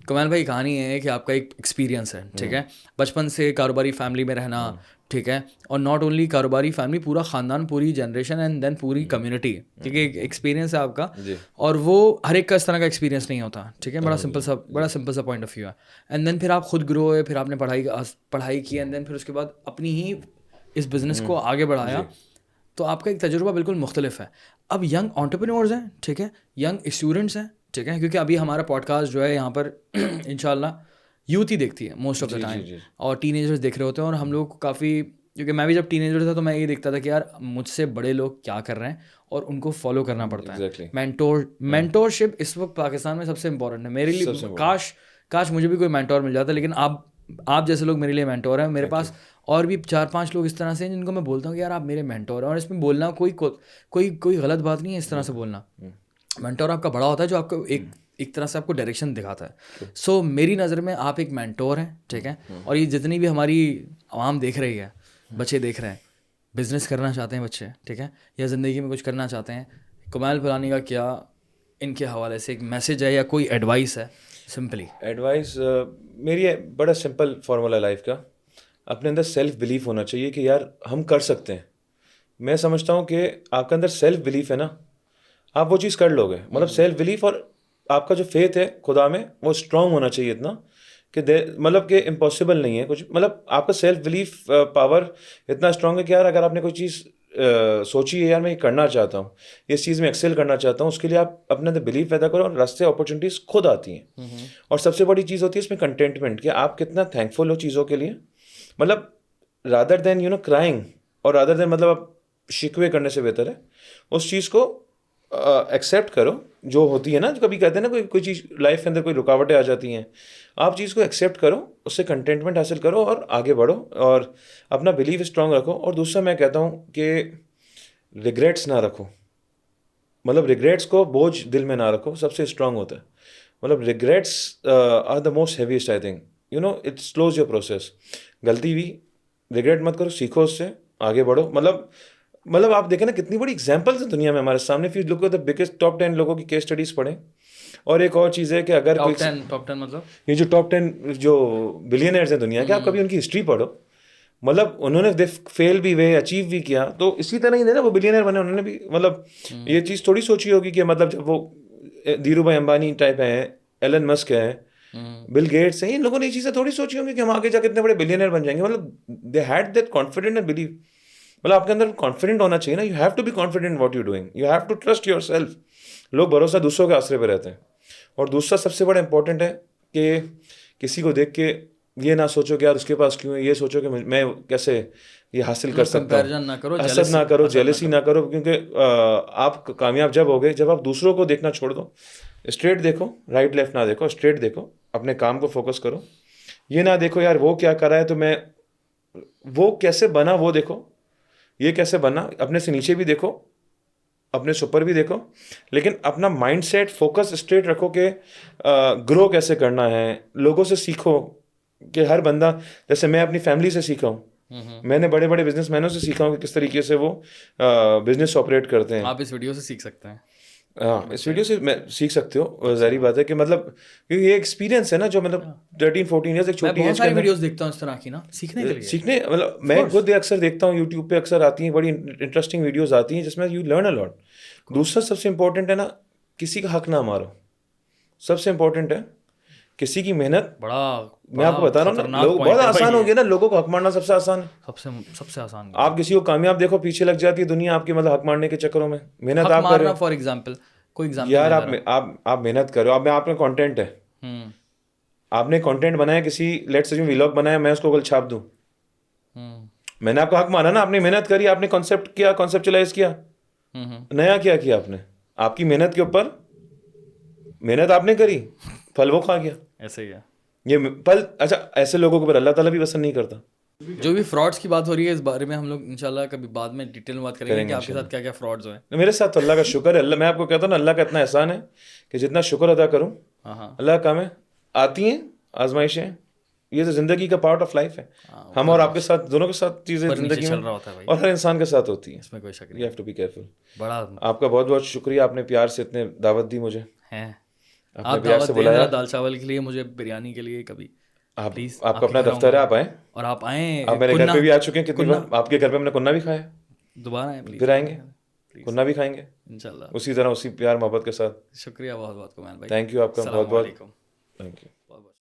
کمال بھائی, کہانی ہے کہ آپ کا ایک ایکسپیرینس ہے, ٹھیک ہے, بچپن سے کاروباری فیملی میں رہنا, ٹھیک ہے, اور ناٹ اونلی کاروباری فیملی, پورا خاندان, پوری جنریشن, اینڈ دین پوری کمیونٹی, ٹھیک ہے, ایک ایکسپیرینس ہے آپ کا. اور وہ ہر ایک کا اس طرح کا ایکسپیرینس نہیں ہوتا, ٹھیک ہے, بڑا سمپل سا پوائنٹ آف ویو ہے. اینڈ دین پھر آپ خود گرو ہوئے, پھر آپ نے پڑھائی کی, اینڈ دین پھر اس کے بعد اپنی ہی اس بزنس کو آگے بڑھایا. تو آپ کا ایک تجربہ بالکل مختلف ہے. اب ینگ انٹرپرینورز ہیں, ٹھیک ہے, ینگ اسٹوڈنٹس ہیں, ٹھیک ہے, کیونکہ ابھی ہمارا پوڈ کاسٹ جو ہے یہاں پر انشاء اللہ یوتھ ہی دیکھتی ہے موسٹ آف دا ٹائم, اور ٹین ایجرز دیکھ رہے ہوتے ہیں, اور ہم لوگ کو کافی کیونکہ میں بھی جب ٹین ایجر تھا تو میں یہ دیکھتا تھا کہ یار مجھ سے بڑے لوگ کیا کر رہے ہیں اور ان کو فالو کرنا پڑتا ہے. مینٹورشپ اس وقت پاکستان میں سب سے امپورٹنٹ ہے میرے لیے. کاش مجھے بھی کوئی مینٹور مل جاتا, لیکن آپ جیسے لوگ میرے لیے مینٹور ہیں. میرے پاس اور بھی 4-5 لوگ اس طرح سے ہیں جن کو میں بولتا ہوں کہ یار آپ میرے مینٹور ہیں, اور اس میں بولنا کوئی غلط بات نہیں ہے اس طرح سے بولنا. مینٹور آپ کا بڑا ہوتا ہے جو آپ کو ایک طرح سے آپ کو ڈائریکشن دکھاتا ہے. سو میری نظر میں آپ ایک مینٹور ہیں, ٹھیک ہے. اور یہ جتنی بھی ہماری عوام دیکھ رہی ہے, بچے دیکھ رہے ہیں, بزنس کرنا چاہتے ہیں بچے, ٹھیک ہے, یا زندگی میں کچھ کرنا چاہتے ہیں, کمال پھلانی کا کیا ان کے حوالے سے ایک میسیج ہے یا کوئی ایڈوائس ہے؟ سمپلی ایڈوائس میری بڑا سمپل فارمولا لائف کا, اپنے اندر سیلف بلیف ہونا چاہیے کہ یار ہم کر سکتے ہیں. میں سمجھتا ہوں کہ آپ کے اندر سیلف بلیف ہے نا, آپ وہ چیز کر لو گے. مطلب سیلف بلیف اور آپ کا جو فیتھ ہے خدا میں وہ اسٹرانگ ہونا چاہیے اتنا کہ مطلب کہ امپاسبل نہیں ہے کچھ. مطلب آپ کا سیلف بلیف پاور اتنا اسٹرانگ ہے کہ یار اگر آپ نے کوئی چیز سوچی ہے یار میں یہ کرنا چاہتا ہوں, اس چیز میں ایکسل کرنا چاہتا ہوں, اس کے لیے آپ اپنے اندر بلیف پیدا کرو اور راستے اپرچونیٹیز خود آتی ہیں. اور سب سے بڑی چیز ہوتی ہے اس میں کنٹینٹمنٹ, کہ آپ کتنا تھینکفل ہو چیزوں کے لیے. مطلب رادر دین کرائنگ اور رادر دین مطلب آپ شکوے کرنے سے بہتر ہے اس چیز کو ایکسیپٹ کرو جو ہوتی ہے نا. جو کبھی کہتے ہیں نا کوئی چیز لائف کے اندر کوئی رکاوٹیں آ جاتی ہیں, آپ چیز کو ایکسیپٹ کرو, اس سے کنٹینٹمنٹ حاصل کرو اور آگے بڑھو اور اپنا بلیف اسٹرانگ رکھو. اور دوسرا میں کہتا ہوں کہ ریگریٹس نہ رکھو. مطلب ریگریٹس کو بوجھ دل میں نہ رکھو, سب سے اسٹرانگ ہوتا ہے. مطلب regrets are the most heaviest I think it slows your process. غلطی ہوئی, ریگریٹ مت کرو, سیکھو اس سے, آگے بڑھو. مطلب آپ دیکھیں نا کتنی بڑی ایگزامپلس ہیں دنیا میں ہمارے سامنے. فی لوگ دا بگیسٹ ٹاپ 10 لوگوں کی کیس اسٹڈیز پڑھیں. اور ایک اور چیز ہے کہ اگر ٹاپ 10 مطلب یہ جو ٹاپ 10 جو بلینئرز ہیں دنیا کے, آپ کبھی ان کی ہسٹری پڑھو. مطلب انہوں نے فیل بھی ہوئے, اچیو بھی کیا, تو اسی طرح ہی نا وہ بلینئر بنے. انہوں نے بھی مطلب یہ چیز تھوڑی سوچی ہوگی کہ مطلب جب وہ دھیرو بھائی امبانی ٹائپ ہیں, ایلن مسک ہے, بل گیٹس ہیں, ان لوگوں نے یہ چیزیں تھوڑی سوچی ہوں گی کہ ہم آگے جا کے اتنے بڑے بلینئر بن جائیں گے. مطلب they had that confident and believe. مطلب آپ کے اندر کانفیڈنٹ ہونا چاہیے نا. You have to be confident what you doing, you have to trust yourself. لوگ بھروسہ دوسروں کے آسرے پہ رہتے ہیں. اور دوسرا سب سے بڑا امپورٹنٹ ہے کہ کسی کو دیکھ کے یہ نہ سوچو کہ یار اس کے پاس کیوں ہے, یہ سوچو کہ میں کیسے یہ حاصل کر سکتا ہوں. حسد نہ کرو, جیلسی نہ کرو, کیونکہ آپ کامیاب جب ہوگے جب آپ دوسروں کو دیکھنا چھوڑ دو. اسٹریٹ دیکھو, رائٹ لیفٹ نہ دیکھو, اسٹریٹ دیکھو, اپنے کام کو فوکس کرو. یہ نہ دیکھو یار وہ کیا کر رہا ہے تو میں وہ کیسے بنا وہ دیکھو, یہ کیسے بنا. اپنے سے نیچے بھی دیکھو, اپنے سے اوپر بھی دیکھو, لیکن اپنا مائنڈ سیٹ فوکس اسٹریٹ رکھو کہ گرو کیسے کرنا ہے. لوگوں سے سیکھو کہ ہر بندہ, جیسے میں اپنی فیملی سے سیکھا ہوں, میں نے بڑے بڑے بزنس مینوں سے سیکھا ہوں کہ کس طریقے سے وہ بزنس آپریٹ کرتے ہیں. آپ اس ویڈیو سے سیکھ سکتے ہیں. ہاں, اس ویڈیو سے میں سیکھ سکتے ہو. ظاہری بات ہے کہ مطلب کیونکہ یہ ایکسپیرینس ہے نا جو مطلب 13-14 ایئرس ایک چھوٹی ایج کے اندر ویڈیوز دیکھتا ہوں اس طرح کی نا سیکھنے کے لیے. سیکھنے مطلب میں خود اکثر دیکھتا ہوں یوٹیوب پہ اکثر آتی ہیں بڑی انٹرسٹنگ ویڈیوز آتی ہیں جس میں یو لرن اے لاٹ. دوسرا سب سے امپورٹنٹ ہے نا, کسی کا حق نہ مارو. سب سے امپورٹنٹ ہے کسی کی محنت. بڑا میں آپ کو بتا رہا ہوں نا, لوگ بہت آسان ہو گیا نا, لوگوں کو حق مارنا سب سے آسان ہے. سب سے آسان. آپ کسی کو کامیاب دیکھو پیچھے لگ جاتی ہے دنیا آپ کی, مطلب حق مارنے کے چکروں میں. محنت آپ کر رہے ہو. فار ایگزامپل کوئی ایگزامپل یار آپ محنت کرو. اب میں آپ نے کانٹینٹ ہے, آپ نے کانٹینٹ بنایا, کسی لیٹ سے ویلاگ بنایا, میں اس کو کل چھاپ دوں, میں نے آپ کو حق مانا نا. آپ نے محنت کری, آپ نے کانسیپٹ کیا, کانسیپچلائز کیا, نیا کیا آپ نے. آپ کی محنت کے اوپر محنت آپ نے کری, پھل وہ کھا گیا. ایسے ہی ہے یہ پھل. اچھا, ایسے لوگوں کے اوپر اللہ تعالیٰ بھی پسند نہیں کرتا. جو بھی فراڈس کی بات ہو رہی ہے اس بارے میں ہم لوگ انشاءاللہ کبھی بعد میں ڈیٹیل میں بات کریں گے کہ آپ کے ساتھ کیا کیا فراڈز ہوئے. میرے ساتھ تو اللہ کا شکر ہے. اللہ, میں آپ کو کہتا ہوں نا, اللہ کا اتنا احسان ہے کہ جتنا شکر ادا کروں. اللہ کا کام ہے, آتی ہیں آزمائشیں, یہ تو زندگی کا پارٹ آف لائف ہے. ہم اور آپ کے ساتھ, دونوں کے ساتھ چیزیں زندگی میں اور ہر انسان کے ساتھ ہوتی ہیں. اس میں کوئی شک نہیں, you have to be careful. بڑا آپ کا بہت بہت شکریہ, آپ نے پیار سے اتنے دعوت دی مجھے. آپ دعوت دیں ذرا دال چاول کے لیے, مجھے بریانی کے لیے کبھی. آپ کا اپنا دفتر ہے, آپ آئیں. اور آپ آئیں, آپ میرے گھر پہ بھی آ چکے ہیں کتنی بار. آپ کے گھر پہ ہم نے کننا بھی کھایا, دوبارہ آئیں پلیز. پھر آئیں گے, کننا بھی کھائیں گے انشاءاللہ اسی طرح, اسی پیار محبت کے ساتھ. شکریہ بہت بہت کمال بھائی. تھینک یو آپ کا بہت بہت. Thank you.